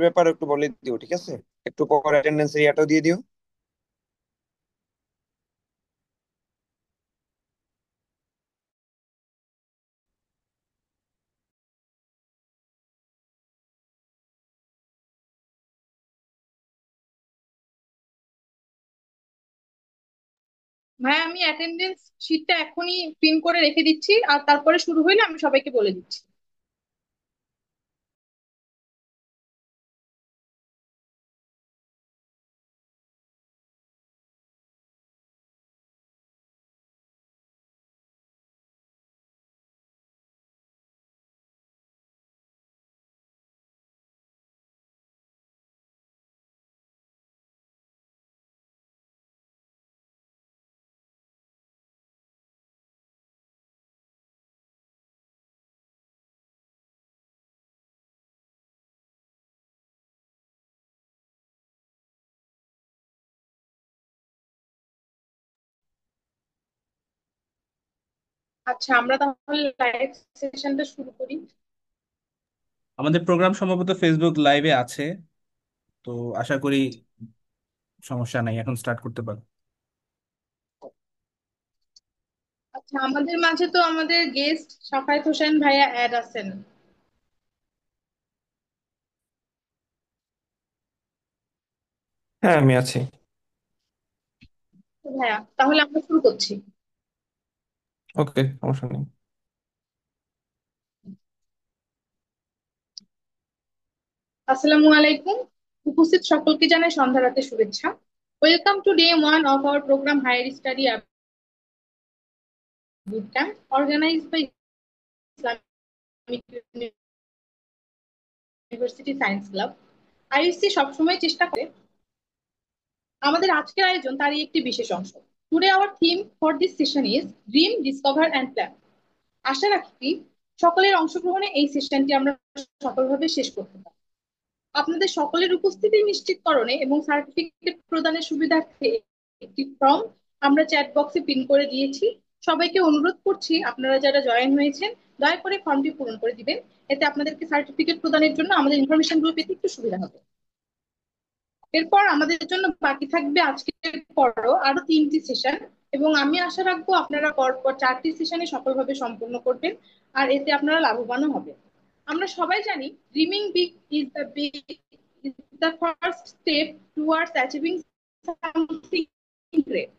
ব্যাপারে একটু বলে দিও, ঠিক আছে? একটু পরে অ্যাটেন্ডেন্স এরিয়াটাও দিয়ে দিও। ভাই আমি অ্যাটেন্ডেন্স শিটটা এখনই প্রিন্ট করে রেখে দিচ্ছি, আর তারপরে শুরু হইলে আমি সবাইকে বলে দিচ্ছি। আচ্ছা, আমরা তাহলে লাইভ সেশনটা শুরু করি। আমাদের প্রোগ্রাম সম্ভবত ফেসবুক লাইভে আছে, তো আশা করি সমস্যা নাই, এখন স্টার্ট করতে পারো। আচ্ছা, আমাদের মাঝে তো আমাদের গেস্ট সাফায়েত হোসেন ভাইয়া অ্যাড আছেন। হ্যাঁ, আমি আছি। তো ভাইয়া তাহলে আমরা শুরু করছি। ওকে, সমস্যা নেই। আসসালামু আলাইকুম। উপস্থিত সকলকে জানাই সন্ধ্যা রাতের শুভেচ্ছা। Welcome to day one of our programme higher study boot camp organised by Islamic university science club. ISC সবসময় চেষ্টা করে আমাদের আজকের আয়োজন তারই একটি বিশেষ অংশ। Today our theme for this session is dream discover and plan. আশা রাখি সকলের অংশগ্রহণে এই সেশনটি আমরা সফলভাবে শেষ করতে পারি। আপনাদের সকলের উপস্থিতি নিশ্চিতকরণে এবং সার্টিফিকেট প্রদানের সুবিধার্থে একটি ফর্ম আমরা চ্যাট বক্সে পিন করে দিয়েছি। সবাইকে অনুরোধ করছি, আপনারা যারা জয়েন হয়েছেন দয়া করে ফর্মটি পূরণ করে দিবেন। এতে আপনাদেরকে সার্টিফিকেট প্রদানের জন্য আমাদের ইনফরমেশন গুলো পেতে একটু সুবিধা হবে। এরপর আমাদের জন্য বাকি থাকবে আজকের পরও আরো 3টি সেশন, এবং আমি আশা রাখবো আপনারা পরপর 4টি সেশনে সফলভাবে সম্পন্ন করবেন, আর এতে আপনারা লাভবানও হবেন। আমরা সবাই জানি dreaming big is the big is the first step towards achieving something great.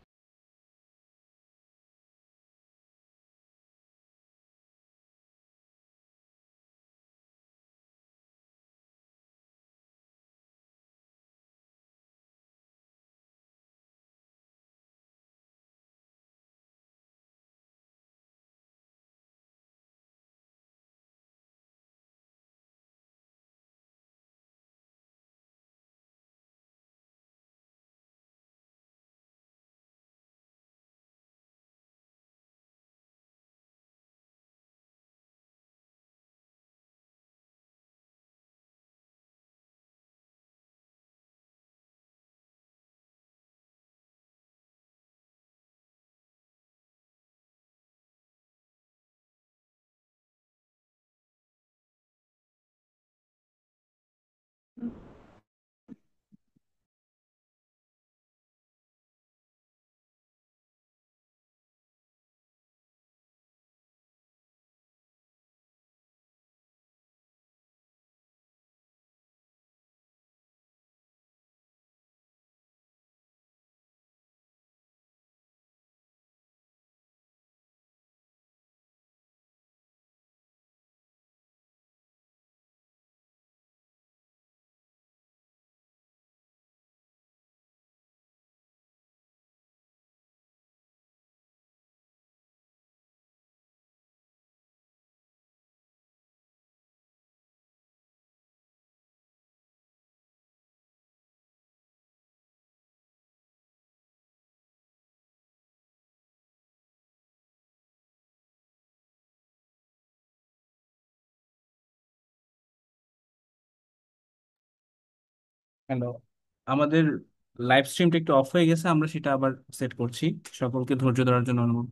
Hello, আমাদের লাইভ স্ট্রিমটা একটু অফ হয়ে গেছে, আমরা সেটা আবার সেট করছি। সকলকে ধৈর্য ধরার জন্য অনুরোধ।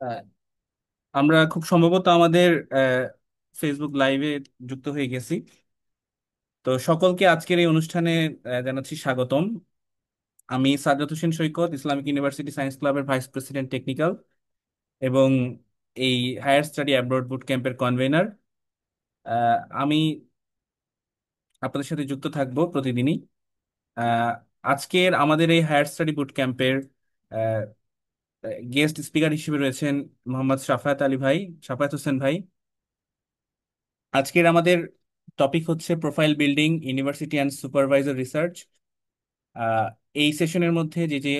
আহ, আমরা খুব সম্ভবত আমাদের ফেসবুক লাইভে যুক্ত হয়ে গেছি। তো সকলকে আজকের এই অনুষ্ঠানে জানাচ্ছি স্বাগতম। আমি সাজ্জাদ হোসেন সৈকত, ইসলামিক ইউনিভার্সিটি সায়েন্স ক্লাবের ভাইস প্রেসিডেন্ট টেকনিক্যাল এবং এই হায়ার স্টাডি অ্যাব্রড বুট ক্যাম্পের কনভেনার। আমি আপনাদের সাথে যুক্ত থাকব প্রতিদিনই। আহ, আজকের আমাদের এই হায়ার স্টাডি বুট ক্যাম্পের গেস্ট স্পিকার হিসেবে রয়েছেন মোহাম্মদ শাফায়াত আলী ভাই, শাফায়াত হোসেন ভাই। আজকের আমাদের টপিক হচ্ছে profile building, university and supervisor research. Ah, এই সেশনের মধ্যে যে যে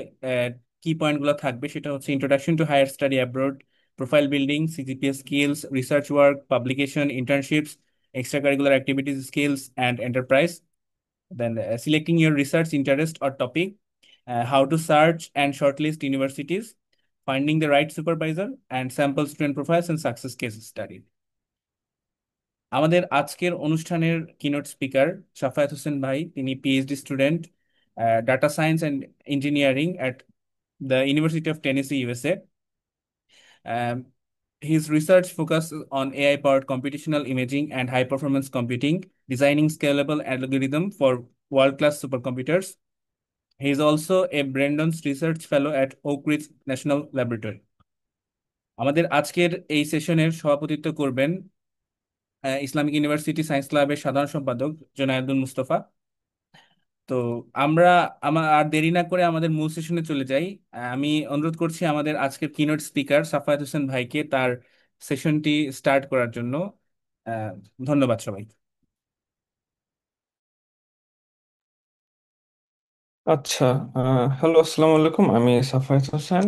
কি পয়েন্টগুলো থাকবে সেটা হচ্ছে introduction to higher study abroad, profile building, CGPA skills, research work, publication, internships, extra curricular activities, skills and enterprise, then selecting your research interest or topic, how to search and shortlist universities, finding the right supervisor, and sample student profiles and success case study. আমাদের আজকের অনুষ্ঠানের keynote speaker Shafayat Hossain ভাই, তিনি PhD student, data science and engineering at the university of Tennessee, USA. His research focuses on AI-powered computational imaging and high-performance computing, designing scalable algorithm for world-class supercomputers. He is also a Brandon's Research Fellow at Oak Ridge National Laboratory. আমাদের আজকের এই সেশনের সভাপতিত্ব করবেন Islamic university science ক্লাবের সাধারণ সম্পাদক জোনায়েদুল মুস্তফা। তো আমরা আর দেরি না করে আমাদের মূল সেশনে চলে যাই। আমি অনুরোধ করছি আমাদের আজকের কিনোট স্পিকার সাফায়াত হোসেন ভাইকে তার সেশনটি স্টার্ট করার জন্য। আহ, ধন্যবাদ সবাই। আচ্ছা। হ্যালো, আসসালামু আলাইকুম। আমি Safayet Hossain,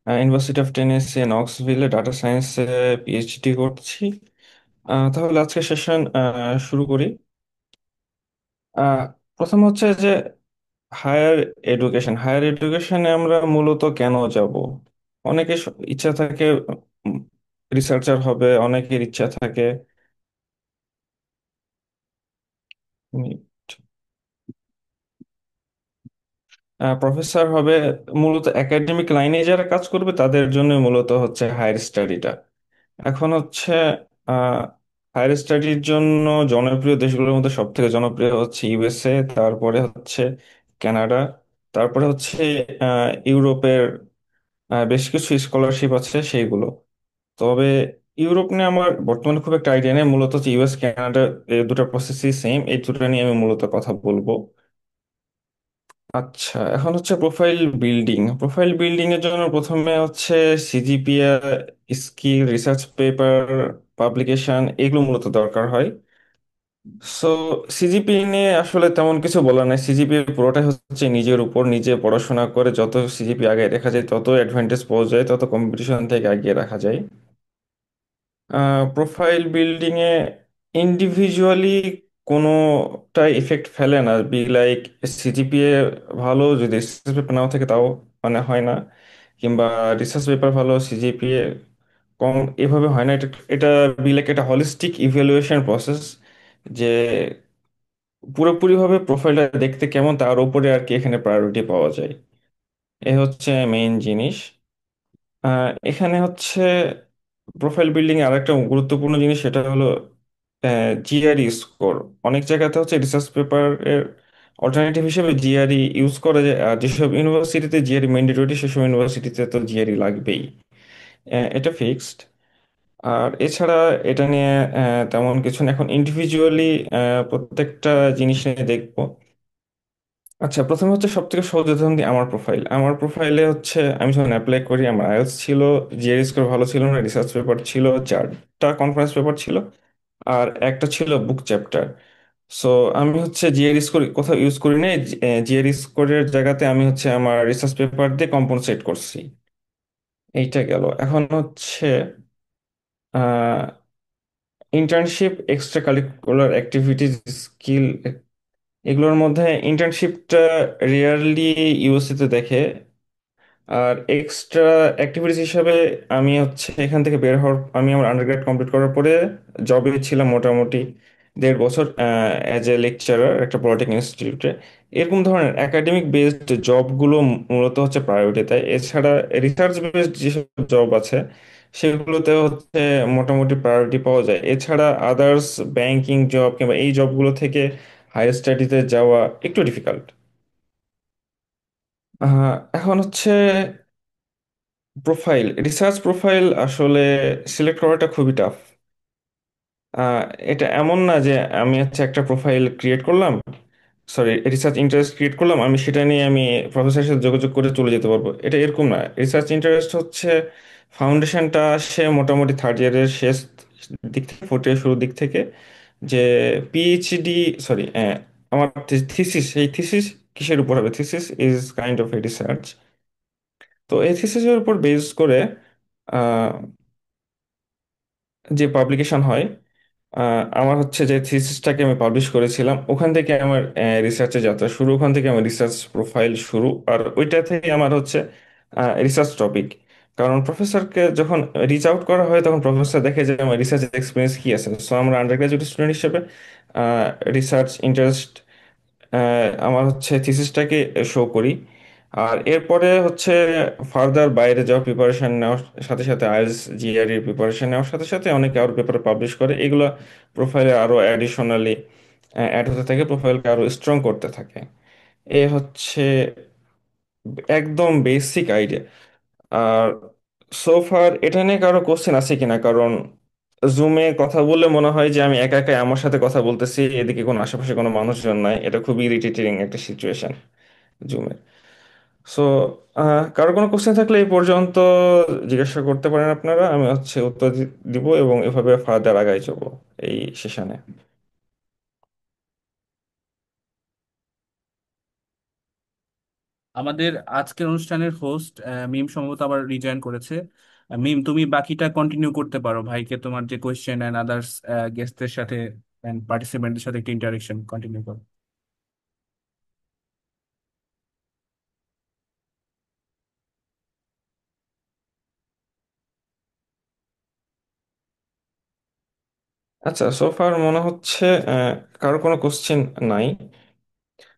university of Tennessee নক্সভিলে ডাটা সায়েন্সে পিএইচডি করছি। তাহলে আজকে সেশন শুরু করি। আহ, প্রথম হচ্ছে যে হায়ার এডুকেশনে আমরা মূলত কেন যাব। অনেকের ইচ্ছা থাকে রিসার্চার হবে, অনেকের ইচ্ছা থাকে প্রফেসর হবে। মূলত একাডেমিক লাইনে যারা কাজ করবে তাদের জন্য মূলত হচ্ছে হায়ার স্টাডিটা। এখন হচ্ছে হায়ার স্টাডির জন্য জনপ্রিয় দেশগুলোর মধ্যে সব থেকে জনপ্রিয় হচ্ছে ইউএসএ, তারপরে হচ্ছে কানাডা, তারপরে হচ্ছে ইউরোপের বেশ কিছু স্কলারশিপ আছে সেইগুলো। তবে ইউরোপ নিয়ে আমার বর্তমানে খুব একটা আইডিয়া নেই। মূলত হচ্ছে ইউএস কানাডা, এই দুটো প্রসেসই সেম, এই দুটো নিয়ে আমি মূলত কথা বলবো। আচ্ছা, এখন হচ্ছে প্রোফাইল বিল্ডিং এর জন্য প্রথমে হচ্ছে CGPA, skill, research paper, publication, এগুলো মূলত দরকার হয়। সো সিজিপিএ নিয়ে আসলে তেমন কিছু বলার নাই। সিজিপিএ পুরোটাই হচ্ছে নিজের উপর, নিজে পড়াশোনা করে যত সিজিপিএ আগে রাখা যায় তত অ্যাডভান্টেজ পাওয়া যায়, তত কম্পিটিশন থেকে এগিয়ে রাখা যায়। প্রোফাইল বিল্ডিং এ ইন্ডিভিজুয়ালি কোনোটা ইফেক্ট ফেলে না। বি লাইক সিজিপিএ ভালো যদি রিসার্চ পেপার নাও থাকে তাও মানে হয় না, কিংবা রিসার্চ পেপার ভালো সিজিপিএ কম, এভাবে হয় না। এটা এটা বি লাইক একটা হলিস্টিক ইভ্যালুয়েশন প্রসেস, যে পুরোপুরিভাবে প্রোফাইলটা দেখতে কেমন তার উপরে আর কি এখানে প্রায়োরিটি পাওয়া যায়। এ হচ্ছে মেইন জিনিস। এখানে হচ্ছে প্রোফাইল বিল্ডিং এর আরেকটা গুরুত্বপূর্ণ জিনিস, সেটা হলো জিআরই স্কোর। অনেক জায়গাতে হচ্ছে রিসার্চ পেপারের অল্টারনেটিভ হিসেবে জিআরই ইউজ করা যায়, আর যেসব ইউনিভার্সিটিতে জিআরই ম্যান্ডেটরি সেসব ইউনিভার্সিটিতে তো জিআরই লাগবেই। এটা ফিক্সড। আর এছাড়া এটা নিয়ে তেমন কিছু না। এখন ইন্ডিভিজুয়ালি প্রত্যেকটা জিনিস নিয়ে দেখবো। আচ্ছা, প্রথমে হচ্ছে সব থেকে সহজ উদাহরণ দিই। আমার প্রোফাইলে হচ্ছে আমি যখন অ্যাপ্লাই করি আমার আইএলটিএস ছিল, জিআরই স্কোর ভালো ছিল না, রিসার্চ পেপার ছিল, 4টা কনফারেন্স পেপার ছিল, আর একটা ছিল বুক চ্যাপ্টার। সো আমি হচ্ছে জিআরই স্কোর কোথাও ইউজ করি নাই। জিআরই স্কোরের জায়গাতে আমি হচ্ছে আমার রিসার্চ পেপার দিয়ে কম্পনসেট করছি। এইটা গেল। এখন হচ্ছে internship, extra curricular activities, skill, এগুলোর মধ্যে ইন্টার্নশিপটা রেয়ারলি ইউএসএ তে দেখে। আর এক্সট্রা অ্যাক্টিভিটিস হিসাবে আমি হচ্ছে এখান থেকে বের হওয়ার, আমি আমার আন্ডারগ্রেড কমপ্লিট করার পরে জবে ছিলাম মোটামুটি 1.5 বছর অ্যাজ এ লেকচারার একটা পলিটেকনিক ইনস্টিটিউটে। এরকম ধরনের একাডেমিক বেসড জবগুলো মূলত হচ্ছে প্রায়োরিটি। তাই এছাড়া রিসার্চ বেসড যেসব জব আছে সেগুলোতে হচ্ছে মোটামুটি প্রায়োরিটি পাওয়া যায়। এছাড়া আদার্স ব্যাংকিং জব কিংবা এই জবগুলো থেকে হায়ার স্টাডিতে যাওয়া একটু ডিফিকাল্ট। এখন হচ্ছে প্রোফাইল, রিসার্চ প্রোফাইল আসলে সিলেক্ট করাটা খুবই টাফ। আহ, এটা এমন না যে আমি হচ্ছে একটা প্রোফাইল ক্রিয়েট করলাম, সরি রিসার্চ ইন্টারেস্ট ক্রিয়েট করলাম, আমি সেটা নিয়ে আমি প্রফেসরের সাথে যোগাযোগ করে চলে যেতে পারবো, এটা এরকম না। রিসার্চ ইন্টারেস্ট হচ্ছে ফাউন্ডেশনটা আসে মোটামুটি থার্ড ইয়ারের শেষ দিক থেকে, ফোর্থ ইয়ার শুরুর দিক থেকে। যে পিএইচডি, সরি, আমার থিসিস, এই থিসিস কিসের উপর হবে? Thesis is kind of a research. তো এই থিসিসের উপর বেস করে যে পাবলিকেশন হয়, আমার হচ্ছে যে থিসিসটাকে আমি পাবলিশ করেছিলাম, ওখান থেকে আমার রিসার্চের যাত্রা শুরু, ওখান থেকে আমার রিসার্চ প্রোফাইল শুরু। আর ওইটা থেকে আমার হচ্ছে রিসার্চ টপিক। কারণ প্রফেসরকে যখন রিচ আউট করা হয় তখন প্রফেসর দেখে যে আমার রিসার্চ এক্সপিরিয়েন্স কি আছে। সো আমরা আন্ডার গ্রাজুয়েট স্টুডেন্ট হিসেবে রিসার্চ ইন্টারেস্ট আমার হচ্ছে থিসিসটাকে শো করি। আর এরপরে হচ্ছে ফার্দার বাইরে যাওয়া প্রিপারেশন নেওয়ার সাথে সাথে আইএলটিএস জিআরই প্রিপারেশন নেওয়ার সাথে সাথে অনেকে আরো পেপার পাবলিশ করে, এগুলো প্রোফাইলে আরো অ্যাডিশনালি অ্যাড হতে থাকে, প্রোফাইলকে আরো স্ট্রং করতে থাকে। এ হচ্ছে একদম বেসিক আইডিয়া। আর সোফার এটা নিয়ে কারো কোশ্চেন আছে কিনা, কারণ জুমে কথা বললে মনে হয় যে আমি একা একা আমার সাথে কথা বলতেছি, এদিকে কোনো আশেপাশে কোনো মানুষজন নাই, এটা খুবই ইরিটেটিং একটা সিচুয়েশন জুমে। সো কারো কোনো কোশ্চেন থাকলে এই পর্যন্ত জিজ্ঞাসা করতে পারেন আপনারা, আমি হচ্ছে উত্তর দিব এবং এভাবে ফার্দার আগাই যাবো এই সেশনে। আমাদের আজকের অনুষ্ঠানের হোস্ট মিম সম্ভবত আবার রিজয়েন করেছে। মিম, তুমি বাকিটা কন্টিনিউ করতে পারো, ভাইকে তোমার যে কোয়েশ্চেন অ্যান্ড আদার্স গেস্টদের সাথে অ্যান্ড পার্টিসিপেন্টদের সাথে একটা ইন্টারেকশন কন্টিনিউ করো। আচ্ছা, সোফার মনে হচ্ছে আহ, কারো কোনো কোশ্চেন নাই।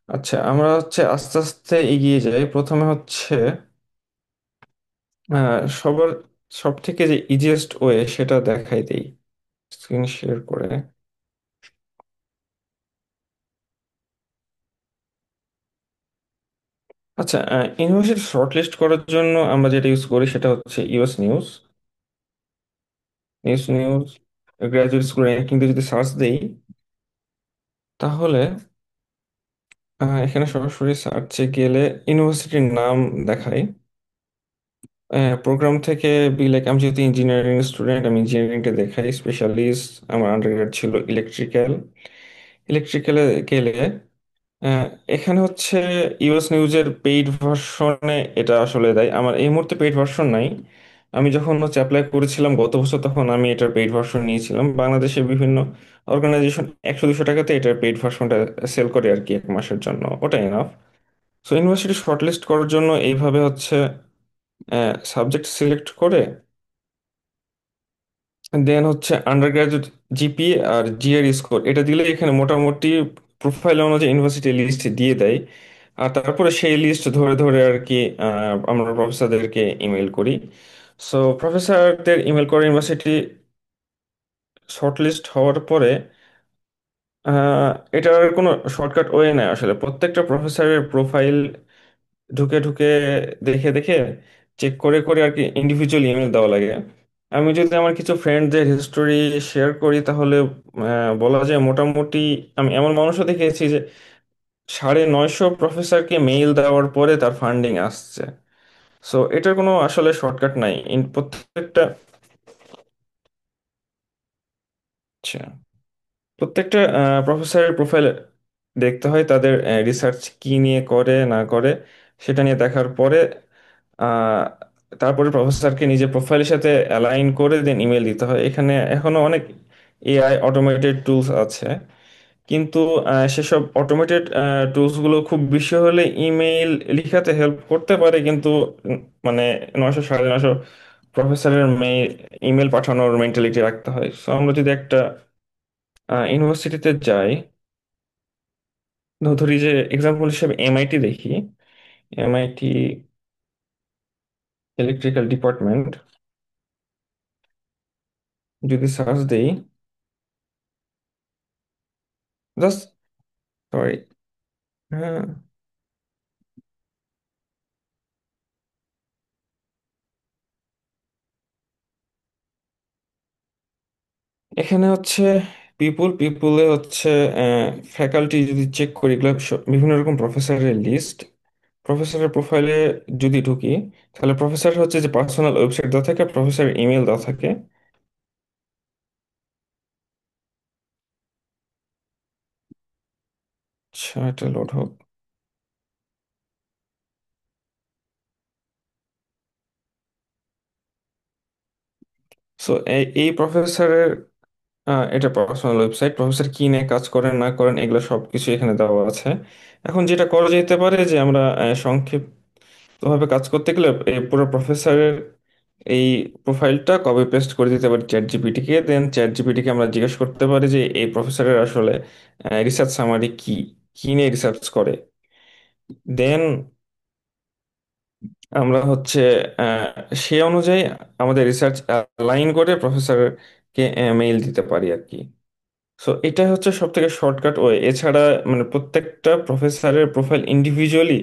আচ্ছা, আমরা হচ্ছে আস্তে আস্তে এগিয়ে যাই। প্রথমে হচ্ছে সবার সব থেকে যে ইজিয়েস্ট ওয়ে সেটা দেখাই দেই স্ক্রিন শেয়ার করে। আচ্ছা, ইউনিভার্সিটি শর্টলিস্ট করার জন্য আমরা যেটা ইউজ করি সেটা হচ্ছে US news. News news graduate school ranking দিয়ে যদি সার্চ দেই তাহলে এখানে সরাসরি সার্চে গেলে ইউনিভার্সিটির নাম দেখায়। প্রোগ্রাম থেকে বি লাইক, আমি যেহেতু ইঞ্জিনিয়ারিং স্টুডেন্ট, আমি ইঞ্জিনিয়ারিংটা দেখাই স্পেশালিস্ট, আমার আন্ডারগ্রেড ছিল ইলেকট্রিক্যাল। ইলেকট্রিক্যালে গেলে আহ, এখানে হচ্ছে ইউএস নিউজের পেইড ভার্সনে এটা আসলে দেয়। আমার এই মুহূর্তে পেইড ভার্সন নাই। আমি যখন হচ্ছে অ্যাপ্লাই করেছিলাম গত বছর তখন আমি এটার পেইড ভার্সন নিয়েছিলাম। বাংলাদেশের বিভিন্ন অর্গানাইজেশন 100-200 টাকাতে এটার পেইড ভার্সনটা সেল করে আর কি, 1 মাসের জন্য, ওটাই এনাফ। সো ইউনিভার্সিটি শর্টলিস্ট করার জন্য এইভাবে হচ্ছে সাবজেক্ট সিলেক্ট করে দেন হচ্ছে আন্ডার গ্রাজুয়েট জিপিএ আর জিআর স্কোর এটা দিলে এখানে মোটামুটি প্রোফাইল অনুযায়ী ইউনিভার্সিটি লিস্ট দিয়ে দেয়। আর তারপরে সেই লিস্ট ধরে ধরে আর কি আমরা প্রফেসরদেরকে ইমেল করি। সো প্রফেসরদের ইমেল করে ইউনিভার্সিটি শর্টলিস্ট হওয়ার পরে আহ, এটার কোনো শর্টকাট ওয়ে নাই আসলে। প্রত্যেকটা প্রফেসরের প্রোফাইল ঢুকে ঢুকে দেখে দেখে চেক করে করে আর কি ইন্ডিভিজুয়াল ইমেল দেওয়া লাগে। আমি যদি আমার কিছু ফ্রেন্ডদের হিস্টোরি শেয়ার করি তাহলে বলা যায় মোটামুটি আমি এমন মানুষও দেখেছি যে 950 প্রফেসরকে মেইল দেওয়ার পরে তার ফান্ডিং আসছে। সো এটার কোনো আসলে শর্টকাট নাই। প্রত্যেকটা, আচ্ছা, প্রত্যেকটা প্রফেসরের প্রোফাইল দেখতে হয়, তাদের রিসার্চ কি নিয়ে করে না করে সেটা নিয়ে দেখার পরে আহ, তারপরে প্রফেসরকে নিজের প্রোফাইলের সাথে অ্যালাইন করে দেন ইমেল দিতে হয়। এখানে এখনো অনেক এআই অটোমেটেড টুলস আছে, কিন্তু সেসব অটোমেটেড টুলসগুলো খুব বেশি হলে ইমেইল লিখাতে হেল্প করতে পারে, কিন্তু মানে 900 950 প্রফেসরের ইমেল পাঠানোর মেন্টালিটি রাখতে হয়। সো আমরা যদি একটা ইউনিভার্সিটিতে যাই, ধরি যে এক্সাম্পল হিসেবে এমআইটি দেখি, এমআইটি ইলেকট্রিক্যাল ডিপার্টমেন্ট যদি সার্চ দেই, জাস্ট সরি, হ্যাঁ, এখানে হচ্ছে পিপুলে হচ্ছে ফ্যাকাল্টি যদি চেক করি, এগুলো বিভিন্ন রকম প্রফেসরের লিস্ট। প্রফেসরের প্রোফাইলে যদি ঢুকি, তাহলে প্রফেসর হচ্ছে যে পার্সোনাল ওয়েবসাইট দেওয়া থাকে, প্রফেসরের ইমেল দেওয়া থাকে। আচ্ছা, এটা লোড হোক। সো এই প্রফেসরের এটা পার্সোনাল ওয়েবসাইট, প্রফেসর কি নিয়ে কাজ করেন না করেন এগুলো সবকিছু এখানে দেওয়া আছে। এখন যেটা করা যেতে পারে যে আমরা সংক্ষিপ্তভাবে কাজ করতে গেলে এই পুরো প্রফেসরের এই প্রোফাইলটা কপি পেস্ট করে দিতে পারি চ্যাট জিপিটিকে, দেন চ্যাট জিপিটিকে আমরা জিজ্ঞেস করতে পারি যে এই প্রফেসরের আসলে রিসার্চ সামারি কি, কি নিয়ে রিসার্চ করে। দেন আমরা হচ্ছে আহ, সে অনুযায়ী আমাদের রিসার্চ লাইন করে প্রফেসরকে মেইল দিতে পারি আর কি। সো এটা হচ্ছে সব থেকে শর্টকাট ওয়ে। এছাড়া মানে প্রত্যেকটা প্রফেসরের প্রোফাইল ইন্ডিভিজুয়ালি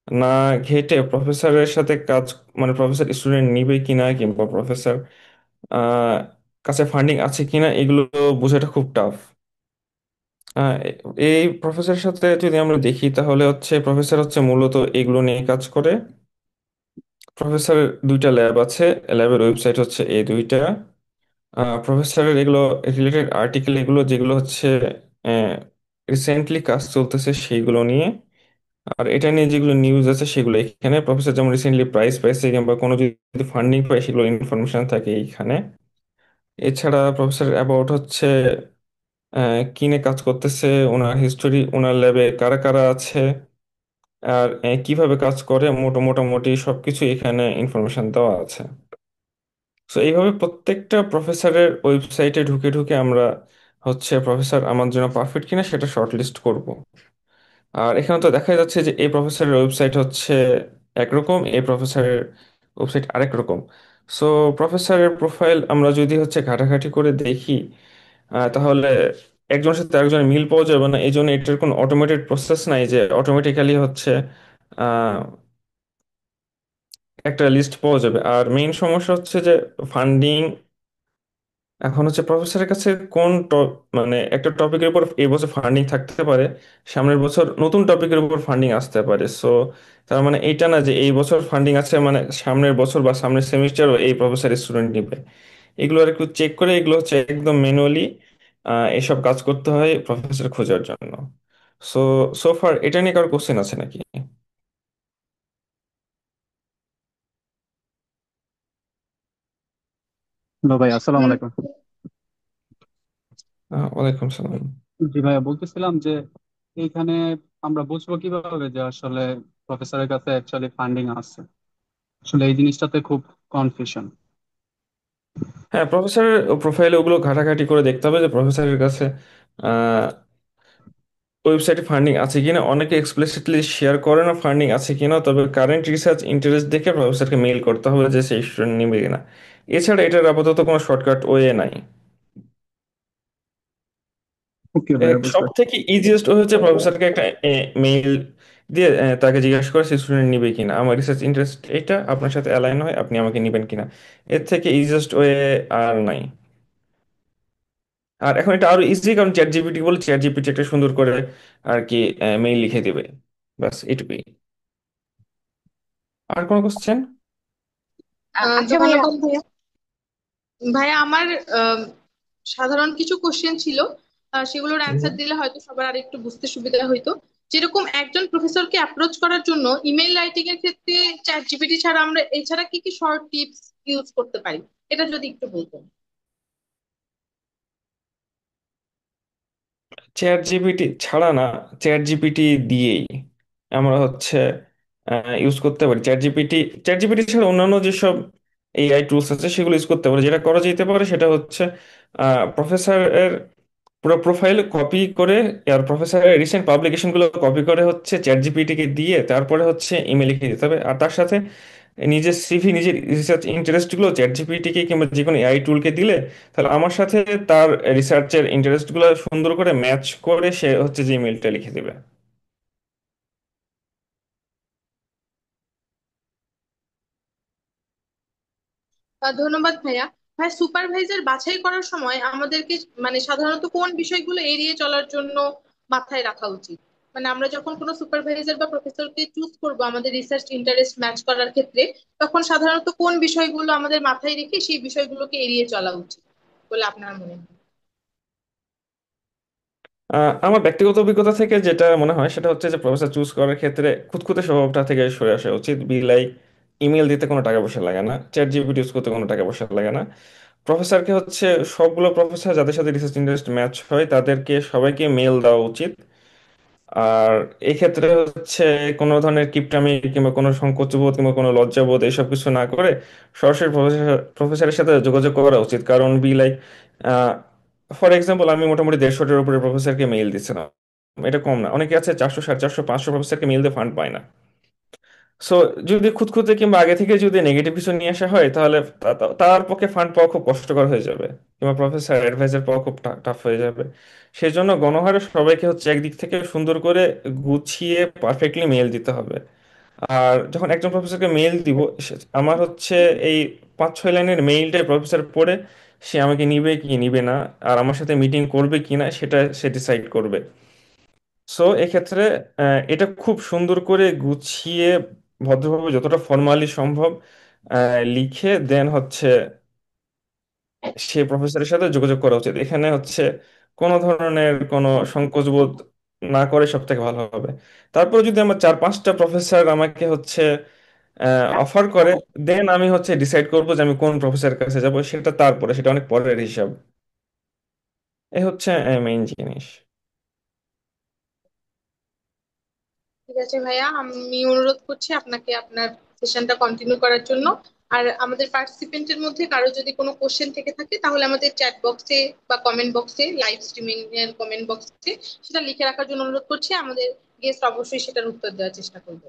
না ঘেটে প্রফেসরের সাথে কাজ, মানে প্রফেসর স্টুডেন্ট নিবে কিনা কিংবা প্রফেসর কাছে ফান্ডিং আছে কিনা এগুলো বোঝাটা খুব টাফ। এই প্রফেসরের সাথে যদি আমরা দেখি তাহলে হচ্ছে প্রফেসর হচ্ছে মূলত এগুলো নিয়ে কাজ করে। প্রফেসরের দুইটা ল্যাব আছে, ল্যাবের ওয়েবসাইট হচ্ছে এই দুইটা। প্রফেসরের এগুলো রিলেটেড আর্টিকেল, এগুলো যেগুলো হচ্ছে রিসেন্টলি কাজ চলতেছে সেইগুলো নিয়ে। আর এটা নিয়ে যেগুলো নিউজ আছে সেগুলো এখানে, প্রফেসর যেমন রিসেন্টলি প্রাইজ পাইছে কিংবা কোনো যদি ফান্ডিং পায় সেগুলো ইনফরমেশন থাকে এইখানে। এছাড়া প্রফেসর অ্যাবাউট হচ্ছে কি নিয়ে কাজ করতেছে, ওনার হিস্টোরি, ওনার ল্যাবে কারা কারা আছে, আর কিভাবে কাজ করে, মোটামুটি সবকিছু এখানে ইনফরমেশন দেওয়া আছে। সো এইভাবে প্রত্যেকটা প্রফেসরের ওয়েবসাইটে ঢুকে ঢুকে আমরা হচ্ছে প্রফেসর আমার জন্য পারফেক্ট কিনা সেটা শর্টলিস্ট করব। আর এখানে তো দেখা যাচ্ছে যে এই প্রফেসরের ওয়েবসাইট হচ্ছে একরকম, এই প্রফেসরের ওয়েবসাইট আরেক রকম। সো প্রফেসরের প্রোফাইল আমরা যদি হচ্ছে ঘাটাঘাটি করে দেখি, তাহলে একজনের সাথে আরেকজনের মিল পাওয়া যাবে না। এই জন্য এটার কোনো অটোমেটেড প্রসেস নাই যে অটোমেটিক্যালি হচ্ছে আহ, একটা লিস্ট পাওয়া যাবে। আর মেইন সমস্যা হচ্ছে যে ফান্ডিং। এখন হচ্ছে প্রফেসরের কাছে মানে একটা টপিকের উপর এই বছর ফান্ডিং থাকতে পারে, সামনের বছর নতুন টপিকের উপর ফান্ডিং আসতে পারে। সো তার মানে এইটা না যে এই বছর ফান্ডিং আছে মানে সামনের বছর বা সামনের সেমিস্টারও এই প্রফেসর স্টুডেন্ট নিবে। এগুলো আর একটু চেক করে, এগুলো হচ্ছে একদম ম্যানুয়ালি এসব কাজ করতে হয় প্রফেসর খোঁজার জন্য। সো সোফার এটা নিয়ে কারো কোশ্চেন আছে নাকি? হ্যালো ভাই, আসসালামু হুম, আলাইকুম। ওয়ালাইকুম সালাম। জি ভাইয়া, বলতেছিলাম যে এইখানে আমরা বুঝবো কিভাবে যে আসলে প্রফেসরের কাছে অ্যাকচুয়ালি ফান্ডিং আছে? আসলে এই জিনিসটাতে খুব কনফিউশন। হ্যাঁ, প্রফেসরের প্রোফাইলে ওগুলো ঘাটাঘাটি করে দেখতে হবে যে প্রফেসরের কাছে ওয়েবসাইটে ফান্ডিং আছে কিনা। অনেকে এক্সপ্লিসিটলি শেয়ার করে না ফান্ডিং আছে কিনা, তবে কারেন্ট রিসার্চ ইন্টারেস্ট দেখে প্রফেসরকে মেইল করতে হবে যে সেই স্টুডেন্ট নেবে কিনা। এছাড়া এটার আপাতত কোনো শর্টকাট ওয়ে নাই। ওকে ভাইয়া, বুঝতে সব থেকে ইজিয়েস্ট হচ্ছে প্রফেসরকে একটা মেইল দিয়ে তাকে জিজ্ঞাসা করে সেই স্টুডেন্ট নিবে কিনা, আমার রিসার্চ ইন্টারেস্ট এটা, আপনার সাথে অ্যালাইন হয়, আপনি আমাকে নিবেন কিনা। এর থেকে ইজিয়েস্ট ওয়ে আর নাই। আর এখন এটা আরো ইজি, কারণ চ্যাট জিপিটি বলে চ্যাট জিপিটি একটা সুন্দর করে আর কি মেইল লিখে দিবে, ব্যাস এটুকুই। আর কোনো কোশ্চেন? আচ্ছা ভাইয়া, ভাইয়া ভাইয়া আমার আম, সাধারণ কিছু কোশ্চেন ছিল, সেগুলোর অ্যান্সার দিলে হয়তো সবার আর একটু বুঝতে সুবিধা হইতো। যেরকম একজন প্রফেসরকে অ্যাপ্রোচ করার জন্য ইমেল রাইটিং এর ক্ষেত্রে চ্যাট জিপিটি ছাড়া আমরা এছাড়া কি কি শর্ট টিপস ইউজ করতে পারি, এটা যদি একটু বলতেন। চ্যাট জিপিটি ছাড়া না, চ্যাট জিপিটি দিয়েই আমরা হচ্ছে ইউজ করতে পারি। চ্যাট জিপিটি ছাড়া অন্যান্য যেসব এআই টুলস আছে সেগুলো ইউজ করতে পারি। যেটা করা যেতে পারে সেটা হচ্ছে প্রফেসরের পুরো প্রোফাইল কপি করে আর প্রফেসরের রিসেন্ট পাবলিকেশনগুলো কপি করে হচ্ছে চ্যাট জিপিটিকে দিয়ে তারপরে হচ্ছে ইমেল লিখে দিতে হবে। আর তার সাথে নিজের সিভি, নিজের রিসার্চ ইন্টারেস্টগুলো চ্যাট জিপিটিকে কিংবা যে কোনো এআই টুলকে দিলে তাহলে আমার সাথে তার রিসার্চের ইন্টারেস্টগুলো সুন্দর করে ম্যাচ করে সে হচ্ছে যে ইমেলটা লিখে দেবে। ধন্যবাদ ভাইয়া। ভাই, সুপারভাইজার বাছাই করার সময় আমাদেরকে মানে সাধারণত কোন বিষয়গুলো এড়িয়ে চলার জন্য মাথায় রাখা উচিত? মানে আমরা যখন কোনো সুপারভাইজার বা প্রফেসরকে চুজ করব আমাদের রিসার্চ ইন্টারেস্ট ম্যাচ করার ক্ষেত্রে, তখন সাধারণত কোন বিষয়গুলো আমাদের মাথায় রেখে সেই বিষয়গুলোকে এড়িয়ে চলা উচিত বলে আপনার মনে হয়? আমার ব্যক্তিগত অভিজ্ঞতা থেকে যেটা মনে হয় সেটা হচ্ছে যে প্রফেসর চুজ করার ক্ষেত্রে খুঁতখুঁতে স্বভাবটা থেকে সরে আসা উচিত। বিলাই ইমেল দিতে কোনো টাকা পয়সা লাগে না, চ্যাট জিপিটি ইউজ করতে কোনো টাকা পয়সা লাগে না। প্রফেসরকে হচ্ছে সবগুলো প্রফেসর যাদের সাথে রিসার্চ ইন্টারেস্ট ম্যাচ হয় তাদেরকে সবাইকে মেল দেওয়া উচিত। আর এই ক্ষেত্রে হচ্ছে কোনো ধরনের কিপটামি কিংবা কোনো সংকোচবোধ কিংবা কোনো লজ্জাবোধ এইসব কিছু না করে সরাসরি প্রফেসরের সাথে যোগাযোগ করা উচিত। কারণ লাইক ফর এক্সাম্পল আমি মোটামুটি 150টার উপরে প্রফেসরকে মেইল দিচ্ছিলাম, এটা কম না। অনেকে আছে 400, 450, 500 প্রফেসরকে মেইল দিয়ে ফান্ড পায় না। সো যদি খুঁতখুঁতে কিংবা আগে থেকে যদি নেগেটিভ কিছু নিয়ে আসা হয় তাহলে তার পক্ষে ফান্ড পাওয়া খুব কষ্টকর হয়ে যাবে কিংবা প্রফেসর অ্যাডভাইজার পাওয়া খুব টাফ হয়ে যাবে। সেই জন্য গণহারে সবাইকে হচ্ছে একদিক থেকে সুন্দর করে গুছিয়ে পারফেক্টলি মেল দিতে হবে। আর যখন একজন প্রফেসরকে মেল দিব, আমার হচ্ছে এই 5-6 লাইনের মেইলটাই প্রফেসর পড়ে সে আমাকে নিবে কি নিবে না আর আমার সাথে মিটিং করবে কি না সেটা সে ডিসাইড করবে। সো এক্ষেত্রে এটা খুব সুন্দর করে গুছিয়ে ভদ্রভাবে যতটা ফর্মালি সম্ভব লিখে দেন হচ্ছে সে প্রফেসরের সাথে যোগাযোগ করা উচিত। এখানে হচ্ছে কোনো ধরনের কোনো সংকোচ বোধ না করে সব থেকে ভালো হবে। তারপর যদি আমার 4-5টা প্রফেসর আমাকে হচ্ছে অফার করে, দেন আমি হচ্ছে ডিসাইড করবো যে আমি কোন প্রফেসরের কাছে যাব, সেটা তারপরে, সেটা অনেক পরের হিসাব। এ হচ্ছে মেইন জিনিস। ঠিক আছে ভাইয়া, আমি অনুরোধ করছি আপনাকে আপনার সেশনটা কন্টিনিউ করার জন্য। আর আমাদের পার্টিসিপেন্টের মধ্যে কারো যদি কোনো কোশ্চেন থেকে থাকে তাহলে আমাদের চ্যাট বক্সে বা কমেন্ট বক্সে, লাইভ স্ট্রিমিং এর কমেন্ট বক্সে সেটা লিখে রাখার জন্য অনুরোধ করছি। আমাদের গেস্ট অবশ্যই সেটার উত্তর দেওয়ার চেষ্টা করবে।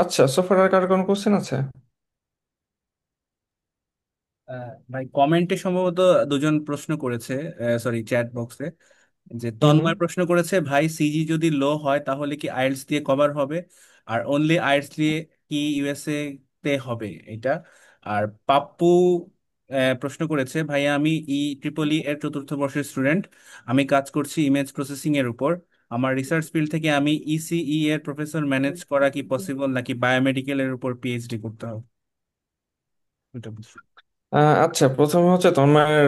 আচ্ছা, সোফার আর কারো কোনো কোশ্চেন আছে? ভাই, কমেন্টে সম্ভবত দুজন প্রশ্ন করেছে, সরি চ্যাট বক্সে। যে হুম হুম। তন্ময় প্রশ্ন করেছে, ভাই সিজি যদি লো হয় তাহলে কি আইএলটিএস দিয়ে কভার হবে? আর অনলি আইএলটিএস দিয়ে কি ইউএসএ তে হবে এটা? আর পাপ্পু প্রশ্ন করেছে, ভাই আমি ট্রিপল ই এর 4th বর্ষের স্টুডেন্ট। আমি কাজ করছি ইমেজ প্রসেসিং এর উপর। আমার রিসার্চ ফিল্ড থেকে আমি ইসিই এর প্রফেসর ম্যানেজ করা কি পসিবল, নাকি বায়োমেডিকেল এর উপর পিএইচডি করতে হবে? এটা বুঝছি। আচ্ছা, প্রথমে হচ্ছে তন্ময়ের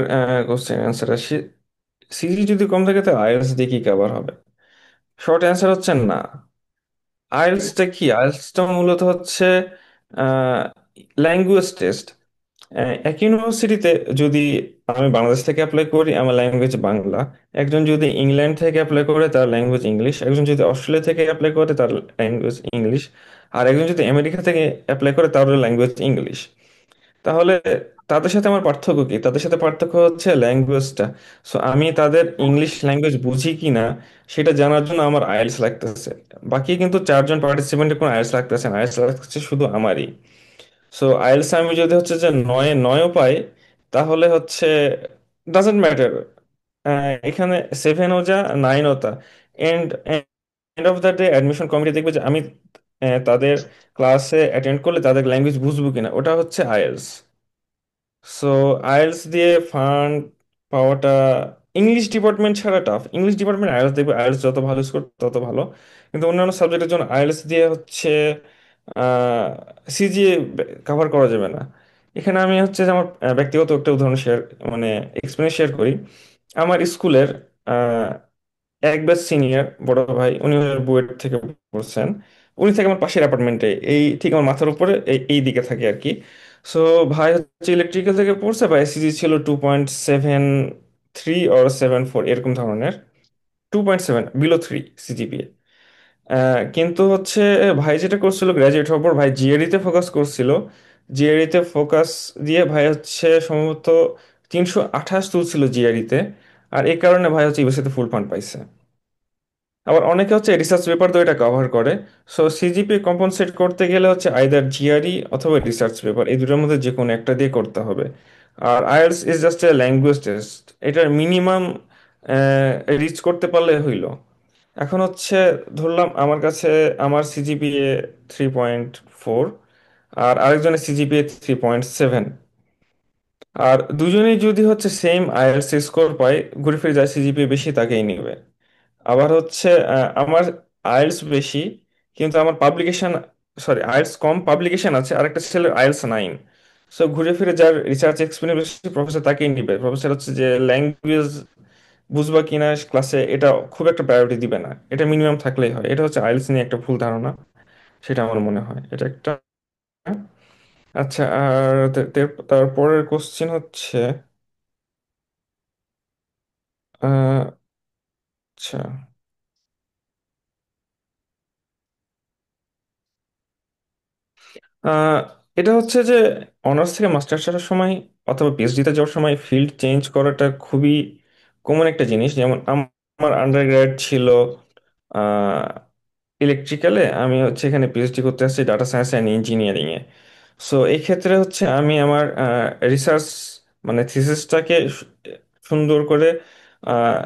কোশ্চেন অ্যান্সার। সিজি যদি কম থাকে তাহলে আইএলটিএস দিয়ে কি কভার হবে? শর্ট অ্যান্সার হচ্ছে না। আইএলটিএসটা কি? আইএলটিএসটা মূলত হচ্ছে ল্যাঙ্গুয়েজ টেস্ট। এক ইউনিভার্সিটিতে যদি আমি বাংলাদেশ থেকে অ্যাপ্লাই করি আমার ল্যাঙ্গুয়েজ বাংলা, একজন যদি ইংল্যান্ড থেকে অ্যাপ্লাই করে তার ল্যাঙ্গুয়েজ ইংলিশ, একজন যদি অস্ট্রেলিয়া থেকে অ্যাপ্লাই করে তার ল্যাঙ্গুয়েজ ইংলিশ, আর একজন যদি আমেরিকা থেকে অ্যাপ্লাই করে তার ল্যাঙ্গুয়েজ ইংলিশ। তাহলে তাদের সাথে আমার পার্থক্য কি? তাদের সাথে পার্থক্য হচ্ছে ল্যাঙ্গুয়েজটা। সো আমি তাদের ইংলিশ ল্যাঙ্গুয়েজ বুঝি কি না সেটা জানার জন্য আমার আইএলটিএস লাগতেছে। বাকি কিন্তু 4জন পার্টিসিপেন্টের কোনো আইএলটিএস লাগতেছে না, আইএলটিএস লাগতেছে শুধু আমারই। সো আইএলটিএস আমি যদি হচ্ছে যে 9-9ও পাই তাহলে হচ্ছে ডাজন্ট ম্যাটার, এখানে 7ও যা 9ও তা, and end of the day admission committee দেখবে যে আমি তাদের ক্লাসে অ্যাটেন্ড করলে তাদের ল্যাঙ্গুয়েজ বুঝবো কিনা, ওটা হচ্ছে আইএলটিএস। সো আইএলটিএস দিয়ে ফান্ড পাওয়াটা ইংলিশ ডিপার্টমেন্ট ছাড়া টাফ। ইংলিশ ডিপার্টমেন্ট আইএলটিএস দেখবে, আইএলটিএস যত ভালো স্কোর তত ভালো। কিন্তু অন্যান্য সাবজেক্টের জন্য আইএলটিএস দিয়ে হচ্ছে সিজিএ কভার করা যাবে না। এখানে আমি হচ্ছে যে আমার ব্যক্তিগত একটা উদাহরণ শেয়ার, মানে এক্সপিরিয়েন্স শেয়ার করি। আমার স্কুলের এক ব্যাচ সিনিয়র বড় ভাই, উনি বুয়েট থেকে পড়ছেন। উনি থাকে আমার পাশের অ্যাপার্টমেন্টে, এই ঠিক আমার মাথার উপরে এই দিকে থাকে আর কি। সো ভাই হচ্ছে ইলেকট্রিক্যাল থেকে পড়ছে, ভাই এসিজি ছিল 2.73 অর 74 এরকম ধরনের, 2.7 বিলো 3 সিজিপিএ। কিন্তু হচ্ছে ভাই যেটা করছিল গ্রাজুয়েট হওয়ার পর ভাই জিআরই তে ফোকাস করছিল। জিআরই তে ফোকাস দিয়ে ভাই হচ্ছে সম্ভবত 328 তুলছিল জিআরইতে, আর এই কারণে ভাই হচ্ছে ইউএসএ তে ফুল ফান্ড পাইছে। আবার অনেকে হচ্ছে রিসার্চ পেপার দিয়ে এটা কভার করে। সো সিজিপিএ কম্পনসেট করতে গেলে হচ্ছে আইদার জিআরই অথবা রিসার্চ পেপার, এই দুটোর মধ্যে যে কোনো একটা দিয়ে করতে হবে। আর IELTS is just a language test, এটার মিনিমাম রিচ করতে পারলে হইল। এখন হচ্ছে ধরলাম আমার কাছে আমার সিজিপিএ 3.4, আর আরেকজনের সিজিপিএ 3.7, আর দুজনেই যদি হচ্ছে সেম আইএলটিএস স্কোর পায়, ঘুরে ফিরে যায় সিজিপিএ বেশি তাকেই নিবে। আবার হচ্ছে আমার আইএলটিএস বেশি কিন্তু আমার পাবলিকেশন, সরি আইএলটিএস কম পাবলিকেশন আছে, আরেকটা ছেলের আইএলটিএস 9। সো ঘুরে ফিরে যার রিসার্চ এক্সপিরিয়েন্স বেশি প্রফেসর তাকেই নিবে। প্রফেসর হচ্ছে যে ল্যাঙ্গুয়েজ বুঝবা কিনা ক্লাসে এটা খুব একটা প্রায়োরিটি দিবে না, এটা মিনিমাম থাকলেই হয়। এটা হচ্ছে আইএলটিএস নিয়ে একটা ভুল ধারণা, সেটা আমার মনে হয় এটা একটা। আচ্ছা, আর তারপরের কোশ্চেন হচ্ছে আচ্ছা, আহ, এটা হচ্ছে যে অনার্স থেকে মাস্টার্স আসার সময় অথবা পিএইচডিতে যাওয়ার সময় ফিল্ড চেঞ্জ করাটা খুবই কমন একটা জিনিস। যেমন আমার আন্ডারগ্র্যাড ছিল ইলেকট্রিক্যালে, আমি হচ্ছে এখানে পিএইচডি করতে আসছি data science and engineering A. So এই ক্ষেত্রে হচ্ছে আমি আমার রিসার্চ মানে থিসিসটাকে সুন্দর করে আহ,